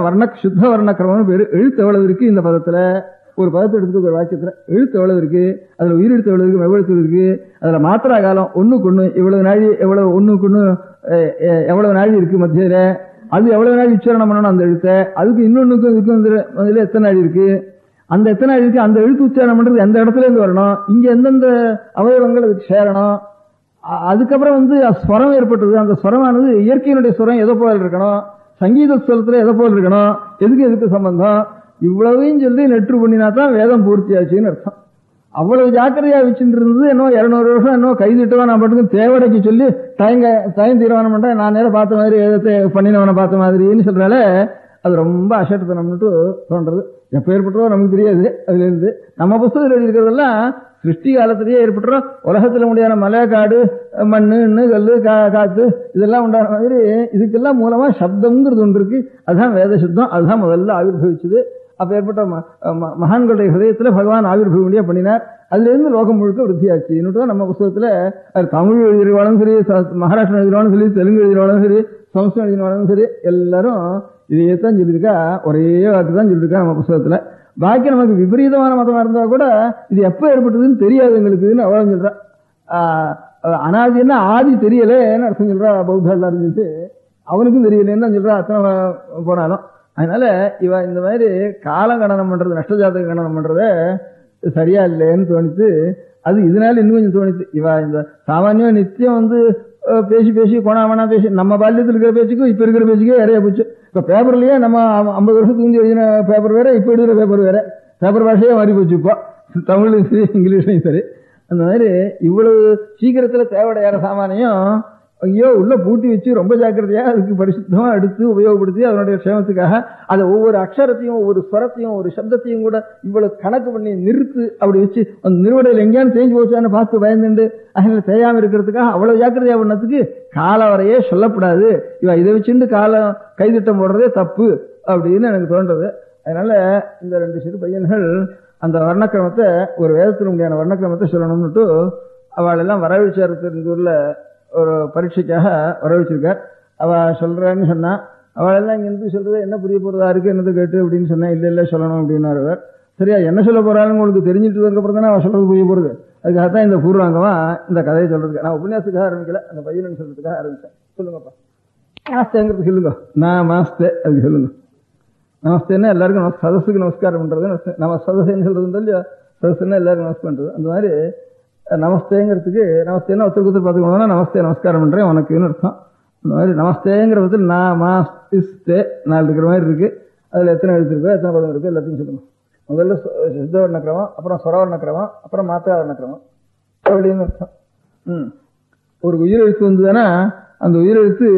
H: வர்ண சுத்த வர்ண கிரமம்னு பேரு. எழுத்து எவ்வளவு இருக்கு இந்த பதத்துல ஒரு பதத்தை எடுத்துக்க ஒரு வாக்கியத்துல எழுத்து எவ்வளவு இருக்கு, அதுல உயிரெழுத்து எவ்வளவு இருக்கு, மெவ்வெழுத்து இருக்கு, அதுல மாத்திரா காலம் ஒண்ணுக்கு ஒண்ணு இவ்வளவு நாழி, எவ்வளவு ஒண்ணுக்கு ஒண்ணு எவ்வளவு நாழி இருக்கு மத்தியில, அது எவ்வளவு நாள் உச்சாரணம் பண்ணணும் அந்த எழுத்தை, அதுக்கு இன்னொன்னுக்கும் இதுக்கும் முதல்ல எத்தனை நாள் இருக்கு, அந்த எத்தனை நாள் இருக்கு, அந்த எழுத்து உச்சாரணம் பண்றது எந்த இடத்துல இருந்து வரணும், இங்க எந்தெந்த அவயவங்கள் அதுக்கு சேரணும், அதுக்கப்புறம் ஸ்வரம் ஏற்பட்டது, அந்த ஸ்வரமானது இயற்கையினுடைய ஸ்வரம் எதை போல இருக்கணும், சங்கீத ஸ்வரத்துல எதை போல இருக்கணும், எதுக்கு சம்பந்தம், இவ்வளவையும் சொல்லி நெற்று பண்ணினா தான் வேதம் பூர்த்தியாச்சுன்னு அர்த்தம். அவ்வளவு ஜாக்கிரதையா வச்சுட்டு இருந்தது என்னோ 200 வருஷம் என்னோ கைதிட்டுவா நான் பாட்டுக்கு தேவடைக்கு சொல்லி டைம் தீர்மானம் பண்றேன், நான் நேரம் பார்த்த மாதிரி பண்ணினவனை பார்த்த மாதிரின்னு சொல்றால அது ரொம்ப அசட்டுத்தனம்னுட்டு தோன்றது. எப்ப ஏற்பட்டுறோ நமக்கு தெரியாது. அதுல இருந்து நம்ம புத்தகத்தில் எழுதியிருக்கிறதெல்லாம் சிருஷ்டி காலத்திலேயே ஏற்பட்டுறோம். உலகத்துல முடியாத மலை, காடு, மண்ணு, கல்லு, காத்து இதெல்லாம் உண்டான மாதிரி இதுக்கெல்லாம் மூலமா சப்தம்ங்கிறது ஒன்று இருக்கு. அதுதான் வேத சப்தம். அதுதான் முதல்ல ஆவிர்வவிச்சது. அப்ப ஏற்பட்ட மகான்களுடைய ஹிருதயத்துல பகவான் ஆவிர்வவியா பண்ணினார். அதுல இருந்து லோகம் முழுக்க விருத்தியாச்சு. இன்னும் நம்ம புத்தகத்துல தமிழ் எழுதிருவாலும் சரி, மகாராஷ்டிரா எழுதினாலும் சரி, தெலுங்கு எழுதினாலும் சரி, சமஸ்கிருதம் எழுதினாலும் சரி, எல்லாரும் இதையத்தான் சொல்லியிருக்கா. ஒரே வாக்கு தான் சொல்லியிருக்கா நம்ம புத்தகத்துல. பாக்கி நமக்கு விபரீதமான மதமா இருந்தா கூட இது எப்ப ஏற்பட்டதுன்னு தெரியாது எங்களுக்குன்னு அவ்வளவு சொல்றா. அனாதி என்ன ஆதி தெரியலன்னு அர்த்தம் சொல்றா பௌத்தா எல்லாரும் சொல்லிட்டு, அவனுக்கும் தெரியலன்னு சொல்றா அத்தனை போனாலும். அதனால இவ இந்த மாதிரி காலம் கணனம் பண்றது, நஷ்டஜாதக கணனம் பண்றத சரியா இல்லைன்னு தோணித்து. அது இதனால இன்னும் கொஞ்சம் தோணித்து. இவ இந்த சாமானியம் நித்தியம் பேசி கோணாமனா பேசி நம்ம பால்யத்தில் இருக்கிற பேச்சுக்கும் இப்ப இருக்கிற பேச்சுக்கே நிறைய போச்சு. இப்ப பேப்பர்லயே நம்ம 50 வருஷத்துக்கு முந்தைய எழுதின பேப்பர் வேற, இப்ப எழுதுற பேப்பர் வேற, பேப்பர் பாஷையே மாறி போச்சு. இப்போ தமிழ்லையும் சரி, இங்கிலீஷ்லையும் சரி. அந்த மாதிரி இவ்வளவு சீக்கிரத்துல தேவையான சாமானியம் ஐயோ உள்ள பூட்டி வச்சு ரொம்ப ஜாக்கிரதையா அதுக்கு பரிசுத்தமா எடுத்து உபயோகப்படுத்தி அதனுடைய க்ஷேமத்துக்காக அதை ஒவ்வொரு அக்ஷரத்தையும், ஒவ்வொரு ஸ்வரத்தையும், ஒரு சப்தத்தையும் கூட இவ்வளவு கணக்கு பண்ணி நிறுத்து அப்படி வச்சு அந்த நிறுவடையில் எங்கேயானு தேஞ்சு போச்சான்னு பார்த்து பயந்துண்டு அதனால தேயாம இருக்கிறதுக்காக அவ்வளவு ஜாக்கிரதையா பண்ணதுக்கு கால வரையே சொல்லப்படாது. இவ இதை வச்சுட்டு காலம் கைதிட்டம் போடுறதே தப்பு அப்படின்னு எனக்கு தோன்றது. அதனால இந்த 2 சிறு பையன்கள் அந்த வர்ணக்கிரமத்தை, ஒரு வேதத்தின் முடியான வர்ணக்கிரமத்தை சொல்லணும்னுட்டு அவள் எல்லாம் வரவழைச்சாரு. இந்த ஊர்ல ஒரு பரீட்சைக்காக வரவழைச்சிருக்கார். அவ சொல்றான்னு சொன்னா, அவள் எல்லாம் இங்க இருந்து சொல்றது என்ன புரிய போறதா இருக்கு, என்னது கேட்டு அப்படின்னு சொன்னா, இல்ல சொல்லணும் அப்படின்னாரு. சரியா என்ன சொல்ல போறான்னு உங்களுக்கு தெரிஞ்சுட்டு அப்புறம் தானே அவ சொல்றது புரிய போறது. அதுக்காகத்தான் இந்த பூர்வாங்கமா இந்த கதையை சொல்றதுக்கு. நான் உபன்யாசத்துக்காக ஆரம்பிக்கல, அந்த பையன் சொல்றதுக்காக ஆரம்பிச்சேன். சொல்லுங்கப்பா. நமஸ்தேங்கிறது சொல்லுங்க. நான் நமஸ்தே அதுக்கு சொல்லுங்க. நமஸ்தேன்னா எல்லாருக்கும் சதஸுக்கு நமஸ்காரம் பண்றது. நம்ம சதசேன்னு சொல்றது இல்லையா, சதசுன்னா எல்லாருக்கும் நமஸ்காரம் பண்றது. அந்த மாதிரி நமஸ்தேங்கிறதுக்கு, நமஸ்தேன்னா ஒருத்தருக்கு பார்த்துக்கணும்னா நமஸ்தே நமஸ்காரம் பண்றேன் உனக்குன்னு அர்த்தம். அந்த மாதிரி நமஸ்தேங்கிறது நான் மாஸ்தே 4 இருக்கிற மாதிரி இருக்கு. அதுல எத்தனை எழுத்து இருக்கோ, எத்தனை பதம் இருக்கோ எல்லாத்தையும் சொல்லுங்க. முதல்ல சித்த வர்ணக்கிரமம், அப்புறம் ஸ்வரவர்ணக்கிரமம், அப்புறம் மாத்திரா வர்ணக்கிரமம் அப்படின்னு அர்த்தம். ஒரு உயிரெழுத்து வந்ததுன்னா அந்த உயிரெழுத்து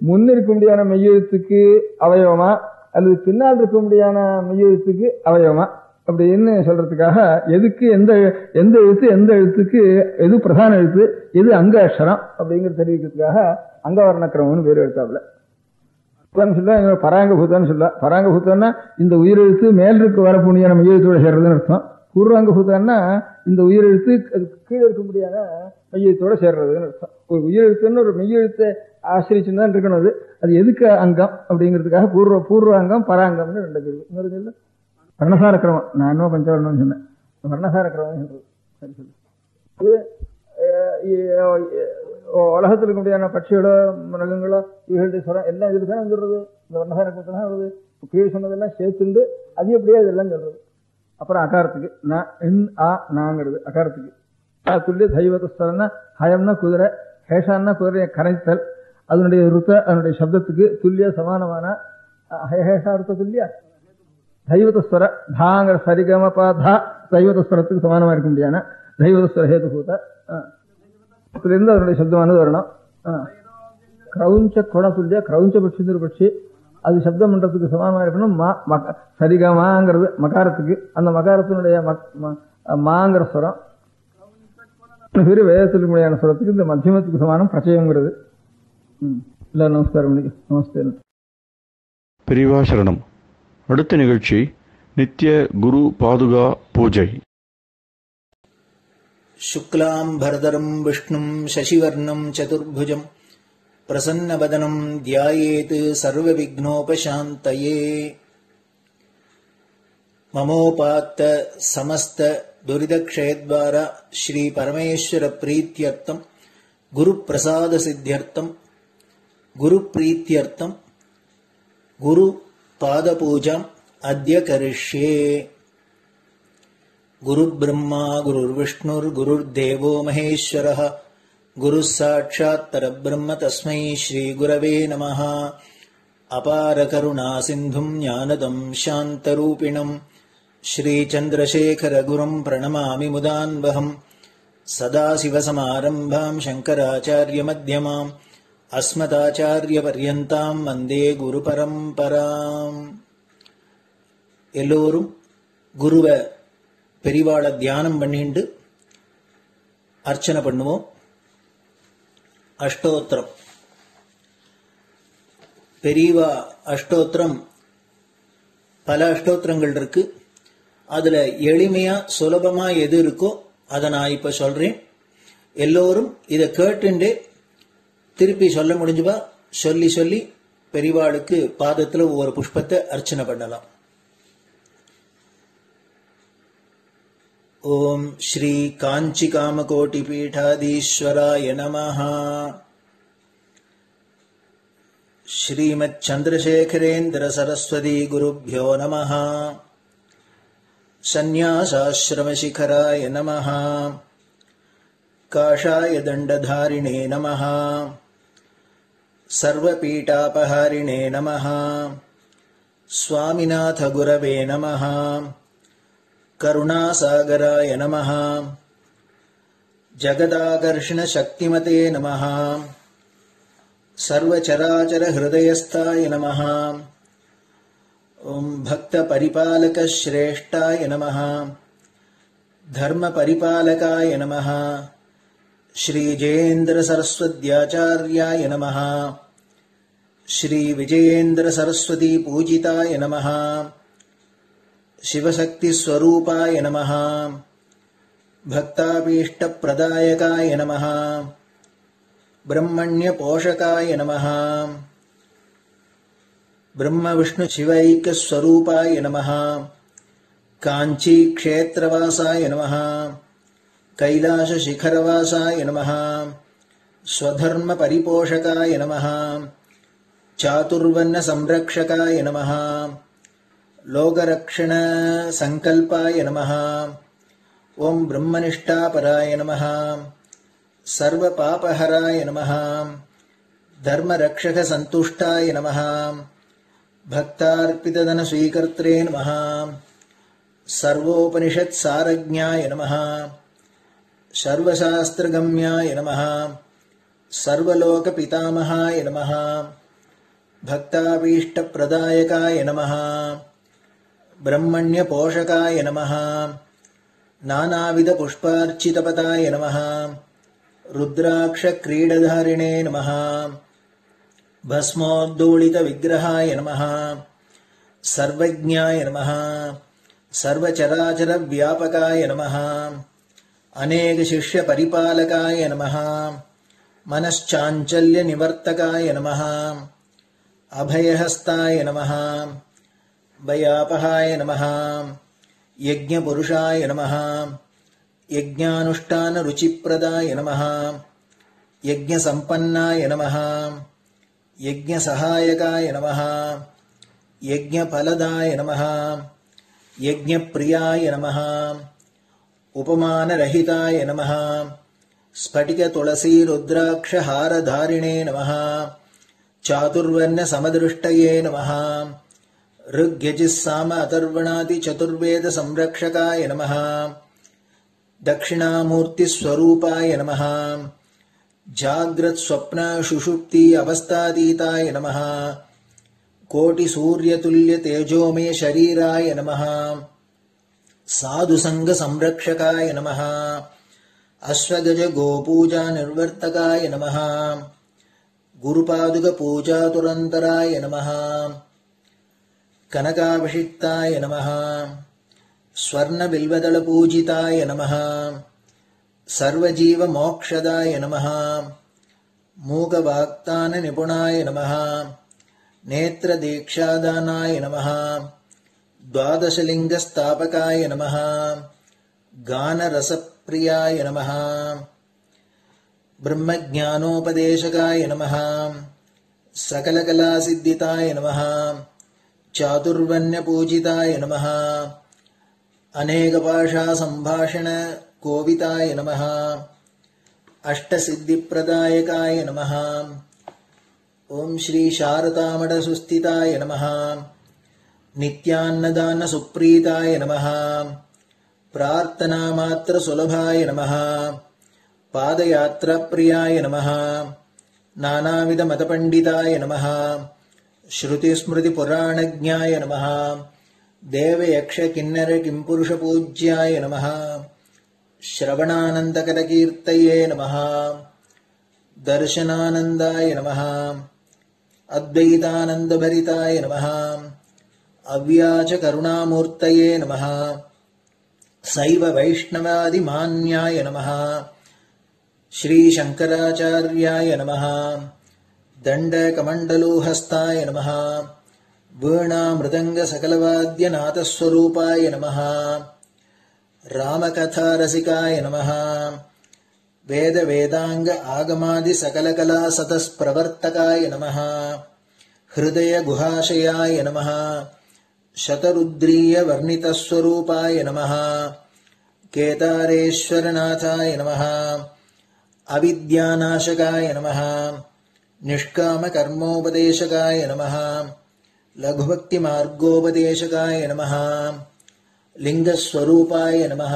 H: முன் இருக்க முடியாத மெய்யெழுத்துக்கு அவயவமா அல்லது பின்னால் இருக்க முடியாத மெய்யெழுத்துக்கு அவயவமா அப்படின்னு சொல்றதுக்காக எதுக்கு எந்த எழுத்து எந்த எழுத்துக்கு எது பிரதான எழுத்து எது அங்க அக்ஷரம் அப்படிங்கிறது தெரிவிக்கிறதுக்காக அங்க வர்ணக்கிரமம்னு பேர் எழுத்தாப்புல சொல்ல. பராங்கபூத்தான்னு சொல்ல. பராங்கபூத்தான்னா இந்த உயிரெழுத்து மேலிருக்கு வரக்கூடிய நம்ம மெய்யெழுத்தோட சேர்றதுன்னு அர்த்தம். பூர்வாங்கபூத்தான்னா இந்த உயிரெழுத்து கீழே இருக்க முடியாத மெய்யெழுத்தோட சேர்றதுன்னு அர்த்தம். ஒரு உயிரெழுத்துன்னு ஒரு மெய்யெழுத்தை ஆசிரிச்சுன்னு தான் இருக்கணும். அது எதுக்கு அங்கம் அப்படிங்கிறதுக்காக பூர்வாங்கம் பராங்கம்னு 2 பேர். இன்னொரு சொல்லு வர்ணசார கிரமம். நான் இன்னும் பஞ்சவர்ணம்னு சொன்னேன். வர்ணசார கிரமம் சொல்றது. சரி சொல்லு. உலகத்தில் இருக்க முடியாத பட்சிகளோ மிருகங்களோ இவர்களுடைய ஸ்வரம் எல்லாம் இதுக்கு தானே வந்துடுறது. இந்த வர்ணசார கிரமத்தை தான் வருது. கீழே சொன்னதெல்லாம் சேர்த்துண்டு அது எப்படியா இதெல்லாம் சொல்றது. அப்புறம் அகாரத்துக்கு நாங்கிறது அகாரத்துக்கு. துல்லிய தெய்வத்தஸ்தரம்னா ஹயம்னா குதிரை, ஹேஷான்னா குதிரையை கரைத்தல். அதனுடைய ருத்த அதனுடைய சப்தத்துக்கு துல்லிய சமானமான ஹேஷா ருத்த துல்லியா தெய்வத்தஸ்வர தாங்கிற சரிகம பாதா தெய்வத்தஸ்வரத்துக்கு சமானமா இருக்க முடியாத தெய்வத்தஸ்வர ஹேதுபூத இருந்து அதனுடைய சப்தமானது வரணும். கிரௌஞ்ச கொட துல்லியா கிரௌஞ்ச பட்சி பட்சி அது சப்தம் பண்றதுக்கு சமானமா இருக்கணும். சரிகமாங்கிறது மகாரத்துக்கு. அந்த மகாரத்தினுடைய மாங்கிற ஸ்வரம் வேதத்திற்கு முடியான ஸ்வரத்துக்கு இந்த மத்தியமத்துக்கு சமானம் பிரச்சயங்கிறது. எல்லாரும் நமஸ்காரம். நமஸ்தே.
C: பெரியவா சரணம். அடுத்த நிகழ்ச்சி நித்திய குரு பாதுகா பூஜை.
B: சுக்லாம் பரதரம் விஷ்ணும் சசிவர்ணம் சதுர்புஜம் பிரசன்னவதனம் தியாயேத் சர்வவிக்னோபசாந்தயே. ममोपात्त समस्त दुरितक्षयद्वारा श्री परमेश्वर प्रीत्यर्थम गुरुप्रसाद सिद्ध्यर्थम गुरुप्रीत्यर्थम गुरुपादपूजाम् अद्य करिष्ये। गुरुब्रह्मा गुरुर्विष्णुर्गुरुर्देवो महेश्वरः गुरुः साक्षात् परब्रह्म तस्मै श्रीगुरवे नमः। अपारकरुणा सिन्धुम् ज्ञानदम् शान्तरूपिणम् श्रीचन्द्रशेखरगुरुम् प्रणमामि मुदान्वहम्। सदाशिवसमारम्भाम् शङ्कराचार्यमध्यमाम् अस्मदाचार्यपर्यन्ताम् वन्दे குருபரம்பராம். எல்லோரும் குருவை பெரிவாள தியானம் பண்ணிண்டு அர்ச்சனை பண்ணுவோம். அஷ்டோத்திரம். பெரியவா அஷ்டோத்திரம் பல அஷ்டோத்திரங்கள் இருக்கு. அதுல எளிமையா சுலபமா எது இருக்கோ அதை நான் இப்ப சொல்றேன். எல்லோரும் இதை கேட்டுண்டே திருப்பி சொல்ல முடிஞ்சுபா சொல்லி சொல்லி பெரிவாளுக்கு பாதத்துல ஒவ்வொரு புஷ்பத்தை அர்ச்சனை பண்ணலாம். ஓம் ஸ்ரீ காஞ்சி காமகோட்டி பீடாதீஸ்வராய நமஹ. ஸ்ரீமத் சந்திரசேகரேந்திர சரஸ்வதி குருभ्यो நமஹ. சந்நியாசாஸ்ரமசிகராய நமஹ. காஷாய தண்டதாரிணே நமஹ. सर्वपीठापहारिणे नमः. स्वामिनाथ गुरवे नमः. करुणासागराय नमः. जगदाकर्षण शक्तिमते नमः. सर्वचराचर हृदयस्थाय नमः. ओम भक्त परिपालक श्रेष्ठाय नमः. धर्म परिपालकाय नमः. श्री जयेन्द्र सरस्वत्याचार्याय नमः. श्री विजयेन्द्र सरस्वती पूजिताय नमः. शिवशक्ति स्वरूपाय नमः. भक्ताभीष्ट प्रदायकाय नमः. ब्रह्मण्य पोषकाय नमः. ब्रह्म विष्णु शिवैक्य स्वरूपाय नमः. कांची क्षेत्रवासाय नमः. कैलाश शिखरवासाय नमः. स्वधर्म परिपोषकाय नमः. चातुर्वर्ण संरक्षकाय नमः. लोकरक्षण संकल्पाय नमः. ओम ब्रह्मनिष्ठापराय नमः. सर्व पापहराय नमः. धर्मरक्षक संतुष्टाय नमः. भक्तार्पितधन स्वीकर्त्रे नमः. सर्वोपनिषत् सारज्ञाय नमः. सर्वशास्त्रगम्याय नमः. सर्वलोकपितामहाय नमः. भक्ताभीष्टप्रदायकाय नमः. ब्रह्मण्यपोषकाय नमः. नानाविधपुष्पार्चितपदाय नमः. रुद्राक्षक्रीडधारिणे नमः. भस्मोद्दोलितविग्रहाय नमः. सर्वज्ञाय नमः. सर्वचराचरव्यापकाय नमः. अनेक शिष्य परिपालकाय नमः. मनश्चाञ्चल्य निवर्तकाय नमः. अभयहस्ताय नमः. भयापहाय नमः. यज्ञपुरुषाय नमः. यज्ञानुष्ठान रुचिप्रदाय नमः. यज्ञसम्पन्नाय नमः. यज्ञसहायकाय नमः. यज्ञफलदाय नमः. यज्ञप्रियाय नमः. उपमानरहिताय नमः. स्फटिक तुलसी रुद्राक्ष हारधारिणे नमः. चातुर्वर्ण समदृष्टये नमः. ऋग्यजुस्साम अथर्वणादि चतुर्वेद संरक्षकाय नमः. दक्षिणामूर्ति स्वरूपाय नमः. जाग्रत् स्वप्न सुषुप्ति अवस्थातीताय नमः. कोटि सूर्यतुल्य तेजोमय शरीराय नमः. साधु संग संरक्षकाय नमः. अश्वगज गोपूजा निर्वर्तकाय नमः. गुरुपादुक पूजा तुरंतराय नमः. कनकाभिषिक्ताय नमः. स्वर्ण बिल्वदल पूजिताय नमः. सर्वजीव मोक्षदाय नमः. मूकवाक्तान निपुणाय नमः. नेत्र दीक्षादानाय नमः. द्वादशलिङ्गस्थापकाय नमः गानरसप्रियाय नमः ब्रह्मज्ञानोपदेशकाय नमः सकलकलासिद्धिताय नमः चातुर्वण्यपूजिताय नमः अनेकभाषासम्भाषणकोविताय नमः अष्टसिद्धिप्रदायकाय नमः ओम श्री शारदामठसुस्थिताय नमः नित्यान्नदानसुप्रीताय नमः प्रार्थनामात्रसुलभाय नमः पादयात्राप्रियाय नमः नानाविधमतपण्डिताय नमः श्रुतिस्मृतिपुराणज्ञाय नमः देवयक्षकिन्नरकिंपुरुषपूज्याय नमः श्रवणानन्दकरकीर्तये नमः दर्शनानन्दाय नमः अद्वैतानन्दभरिताय नमः अव्याजकरुणामूर्तये नमः शैव वैष्णवादिमान्याय नमः श्रीशङ्कराचार्याय नमः दण्डकमण्डलोहस्ताय नमः वीणामृदङ्गसकलवाद्यनाथस्वरूपाय नमः रामकथारसिकाय नमः वेदवेदांग आगमादिसकलकलासतस्प्रवर्तकाय नमः हृदयगुहाशयाय नमः शतरुद्रीयवर्णितस्वरूपाय नमः केदारेश्वरनाथाय नमः अविद्यानाशकाय नमः निष्कामकर्मोपदेशकाय नमः लघुभक्तिमार्गोपदेशकाय नमः लिंगस्वरूपाय नमः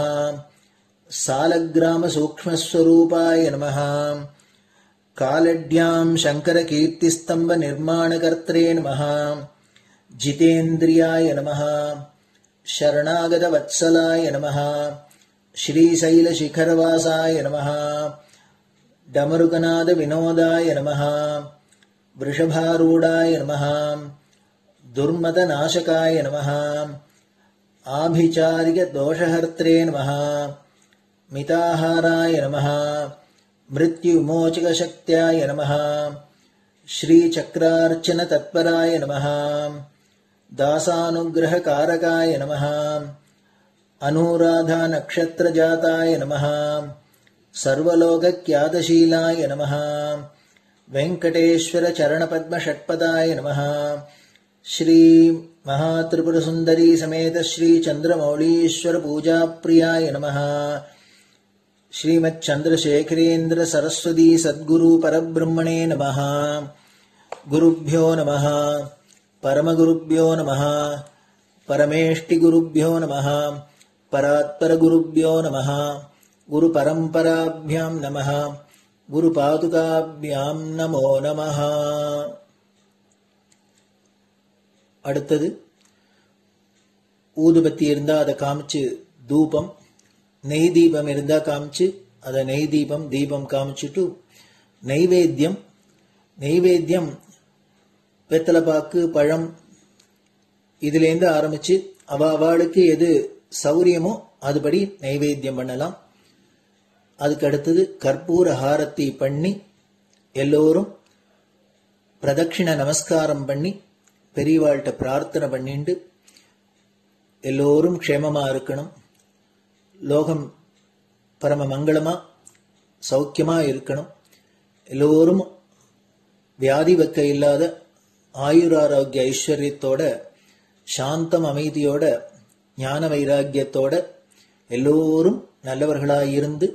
B: सालग्रामसूक्ष्मस्वरूपाय नमः कालड्यां शङ्करकीर्तिस्तम्भनिर्माणकर्त्रे नमः जितेन्द्रियाय नमः शरणागतवत्सलाय नमः श्रीशैलशिखरवासाय नमः डमरुकनादविनोदाय नमः वृषभारूढाय नमः दुर्मदनाशकाय नमः आभिचारिकदोषहर्त्रे नमः मिताहाराय नमः मृत्युमोचकशक्त्याय नमः श्रीचक्रार्चनतत्पराय नमः दासानुग्रहकारकाय नमः अनुराधानक्षत्रजाताय नमः सर्वलोकख्यातशीलाय नमः वेङ्कटेश्वरचरणपद्मषट्पदाय नमः श्री महात्रिपुरसुन्दरी समेत श्री चन्द्रमौलीश्वर पूजाप्रियाय नमः श्रीमच्चन्द्रशेखरेन्द्र सरस्वती सद्गुरु परब्रह्मणे नमः गुरुभ्यो नमः परमगुरुभ्यो नमः परमेष्टिगुरुभ्यो नमः परात्परगुरुभ्यो नमः गुरुपरम्पराभ्यां नमः गुरुपादुकाभ्यां नमो नमः அடுத்தது ஊதுபத்தி இருந்தா அதை காமிச்சு தூபம், நெய் தீபம் இருந்தா காமிச்சு அதை நெய் தீபம் தீபம் காமிச்சுட்டு நைவேத்தியம் வெத்தலைப்பாக்கு பழம் இதுலேருந்து ஆரம்பிச்சு அவளுக்கு எது சௌரியமோ அதுபடி நைவேத்தியம் பண்ணலாம். அதுக்கு அடுத்தது கற்பூர ஹாரத்தி பண்ணி எல்லோரும் பிரதட்சிண நமஸ்காரம் பண்ணி பெரியவாள்கிட்ட பிரார்த்தனை பண்ணிண்டு எல்லோரும் க்ஷேமமா இருக்கணும், லோகம் பரம மங்களமா சௌக்கியமா இருக்கணும், எல்லோரும் வியாதி வெக்க இல்லாத ஆயுராரோக்கிய ஐஸ்வர்யத்தோட சாந்தம் அமைதியோட ஞான வைராக்கியத்தோட எல்லோரும் நல்லவர்களாயிருந்து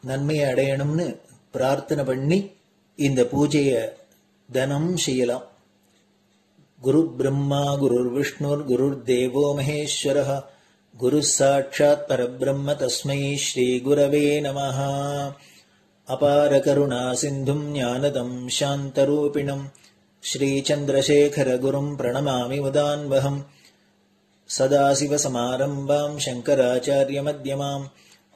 B: நன்மையை அடையணும்னு பிரார்த்தனை பண்ணி இந்த பூஜையை தினம் செய்யலாம். குரு பிரம்மா குருர் விஷ்ணுர் குருர் தேவோ மகேஸ்வரः குரு சாட்சாத் பரபிரம்ம தஸ்மை ஸ்ரீ குரவே நமः. அபார கருணா சிந்தும் ஞானதம் சாந்தரூபிணம் ஸ்ரீ சந்திரசேகர குரும் பிரணமாமி முதான்வகம். சதாசிவசமாரம்பாம் சங்கராச்சார்ய மத்யமாம்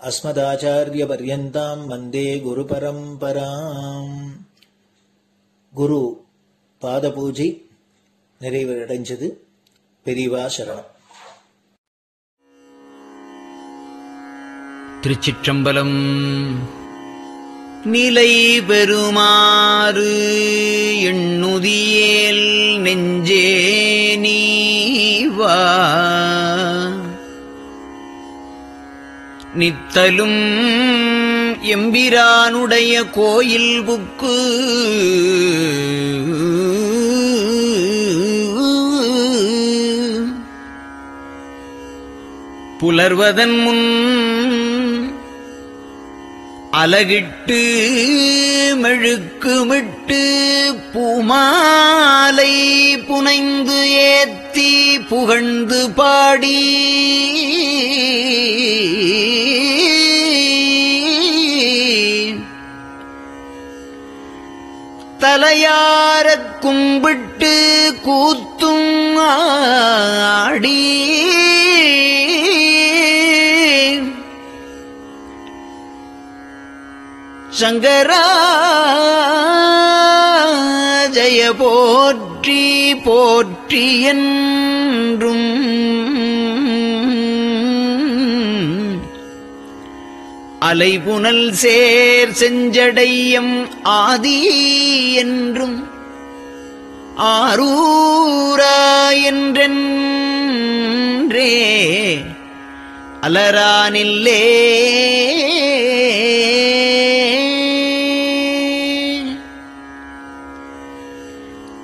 B: அஸ்மதாச்சார்ய பர்யந்தாம் வந்தே குரு பரம்பராம். குரு பாத பூஜை நிறைவடைஞ்சது. பெரியவா சரணம்.
I: திருச்சிற்றம்பலம். நிலை பெறுமாறு எண்ணுதியேல் நெஞ்சே நீவா நித்தலும் எம்பிரானுடைய கோயில் புக்கு புலர்வதன் முன் அலகிட்டு மெழுக்குமிட்டு பூமாலை புனைந்து ஏத்தி புகழ்ந்து பாடி தலையாரக் கும்பிட்டு கூத்தும் ஆடி சங்கரா ஜய போற்றி போற்றி என்றும் அலைபுனல் சேர் செஞ்சடையம் ஆதி என்றும் ஆரூரா என்றென்றே அலரானில்லே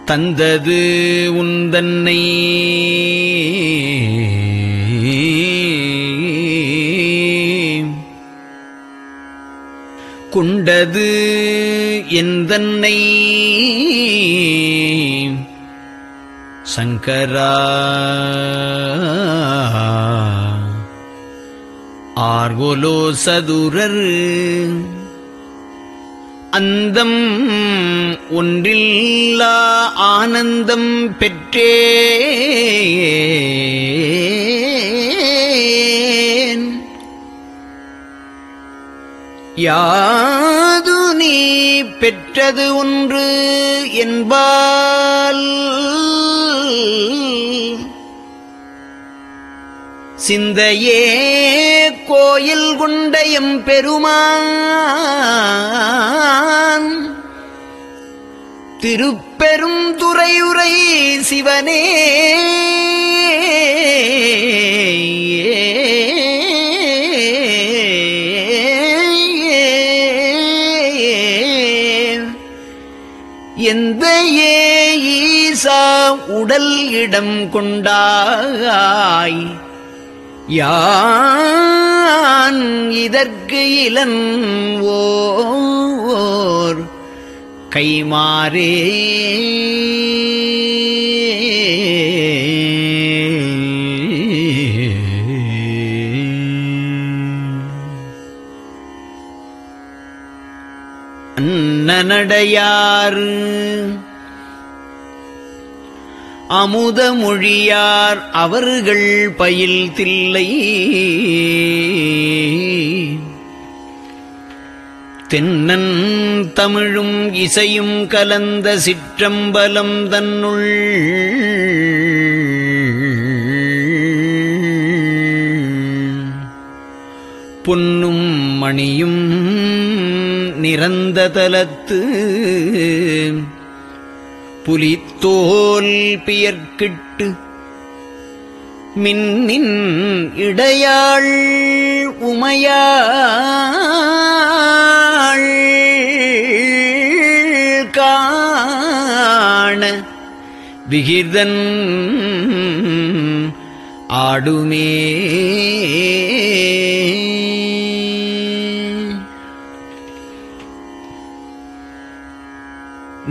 I: தந்தது உந்தன்னை கொண்டது எந்தன்னை சங்கரா ஆர்கோலோ சதுரர் அந்தம் ஒன்றில்லா ஆனந்தம் பெற்றேன் யாது நீ பெற்றது ஒன்று என்பால் சிந்தையே கோயில் கொண்டயம் பெருமான் திருப்பெரும் துறையுரை சிவனே எந்த ஈசா உடல் இடம் கொண்டாய் யான் இதற்கு இலன் ஓர் கைமாறே அன்னநடையார் அமுத மொழியார் அவர்கள் பயில் தில்லை தென்னன் தமிழும் இசையும் கலந்த சிற்றம்பலம் தன்னுள் பொன்னும் மணியும் நிறந்த தலத்து புலித்தோல் பியர்க்கிட்டு மின்னின் இடையாள் உமையாள் காண விகிர்தன் ஆடுமே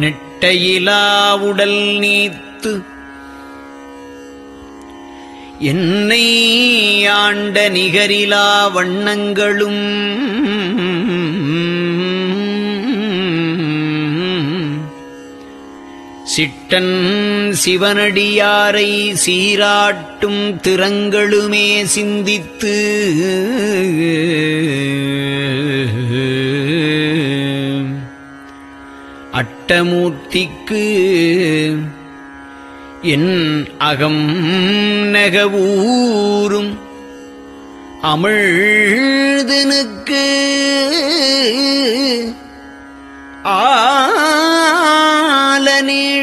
I: நெட்டையிலா உடல் நீத்து என்னை ஆண்ட நிகரிலா வண்ணங்களும் சிட்டன் சிவனடியாரை சீராட்டும் திறங்களுமே சிந்தித்து அட்டமூர்த்திக்கு என் அகம் நெகவூரும் அமிழ்தனுக்கு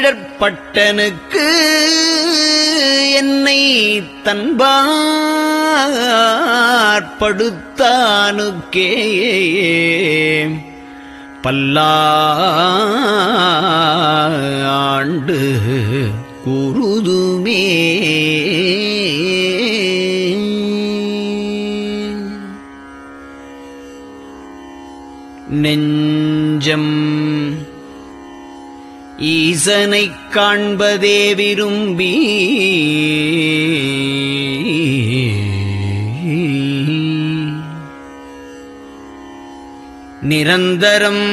I: ஆலநீழற்பட்டனுக்கு என்னை தன்பால் படுத்தானுக்கே பல்லாண்டு குருதுமே. நெஞ்சம் ஈசனைக் காண்பதே விரும்பி நிரந்தரம்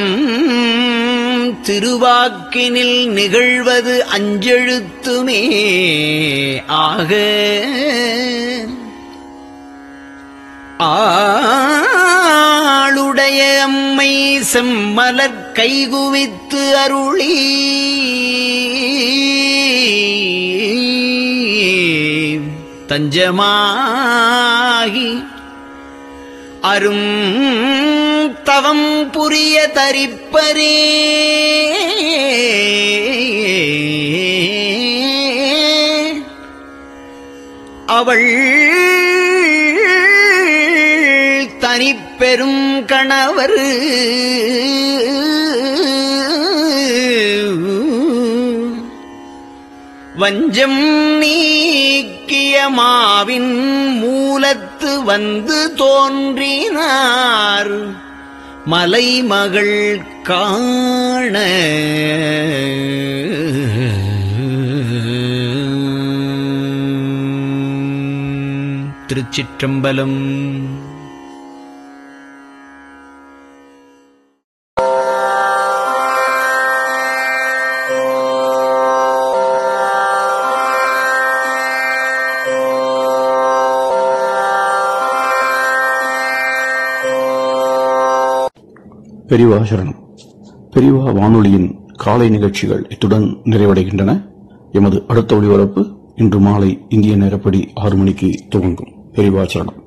I: திருவாக்கினில் நிகழ்வது அஞ்செழுத்துமே ஆக ஆளுடைய அம்மை செம்மலர் கைகுவித்து அருளி தஞ்சமாகி அரும் தவம் புரிய தரிப்பரே. அவள் தனிப்பெரும் கணவர் வஞ்சம் நீக்கிய மாவின் மூலத்து வந்து தோன்றினார் மலைமகள் காண. திருச்சிற்றம்பலம்.
C: பெரியவா சரணம். பெரியவா வானொலியின் காலை நிகழ்ச்சிகள் இத்துடன் நிறைவடைகின்றன. எமது அடுத்த ஒளிபரப்பு இன்று மாலை இந்திய நேரப்படி 6 மணிக்கு துவங்கும். பெரியவா சரணம்.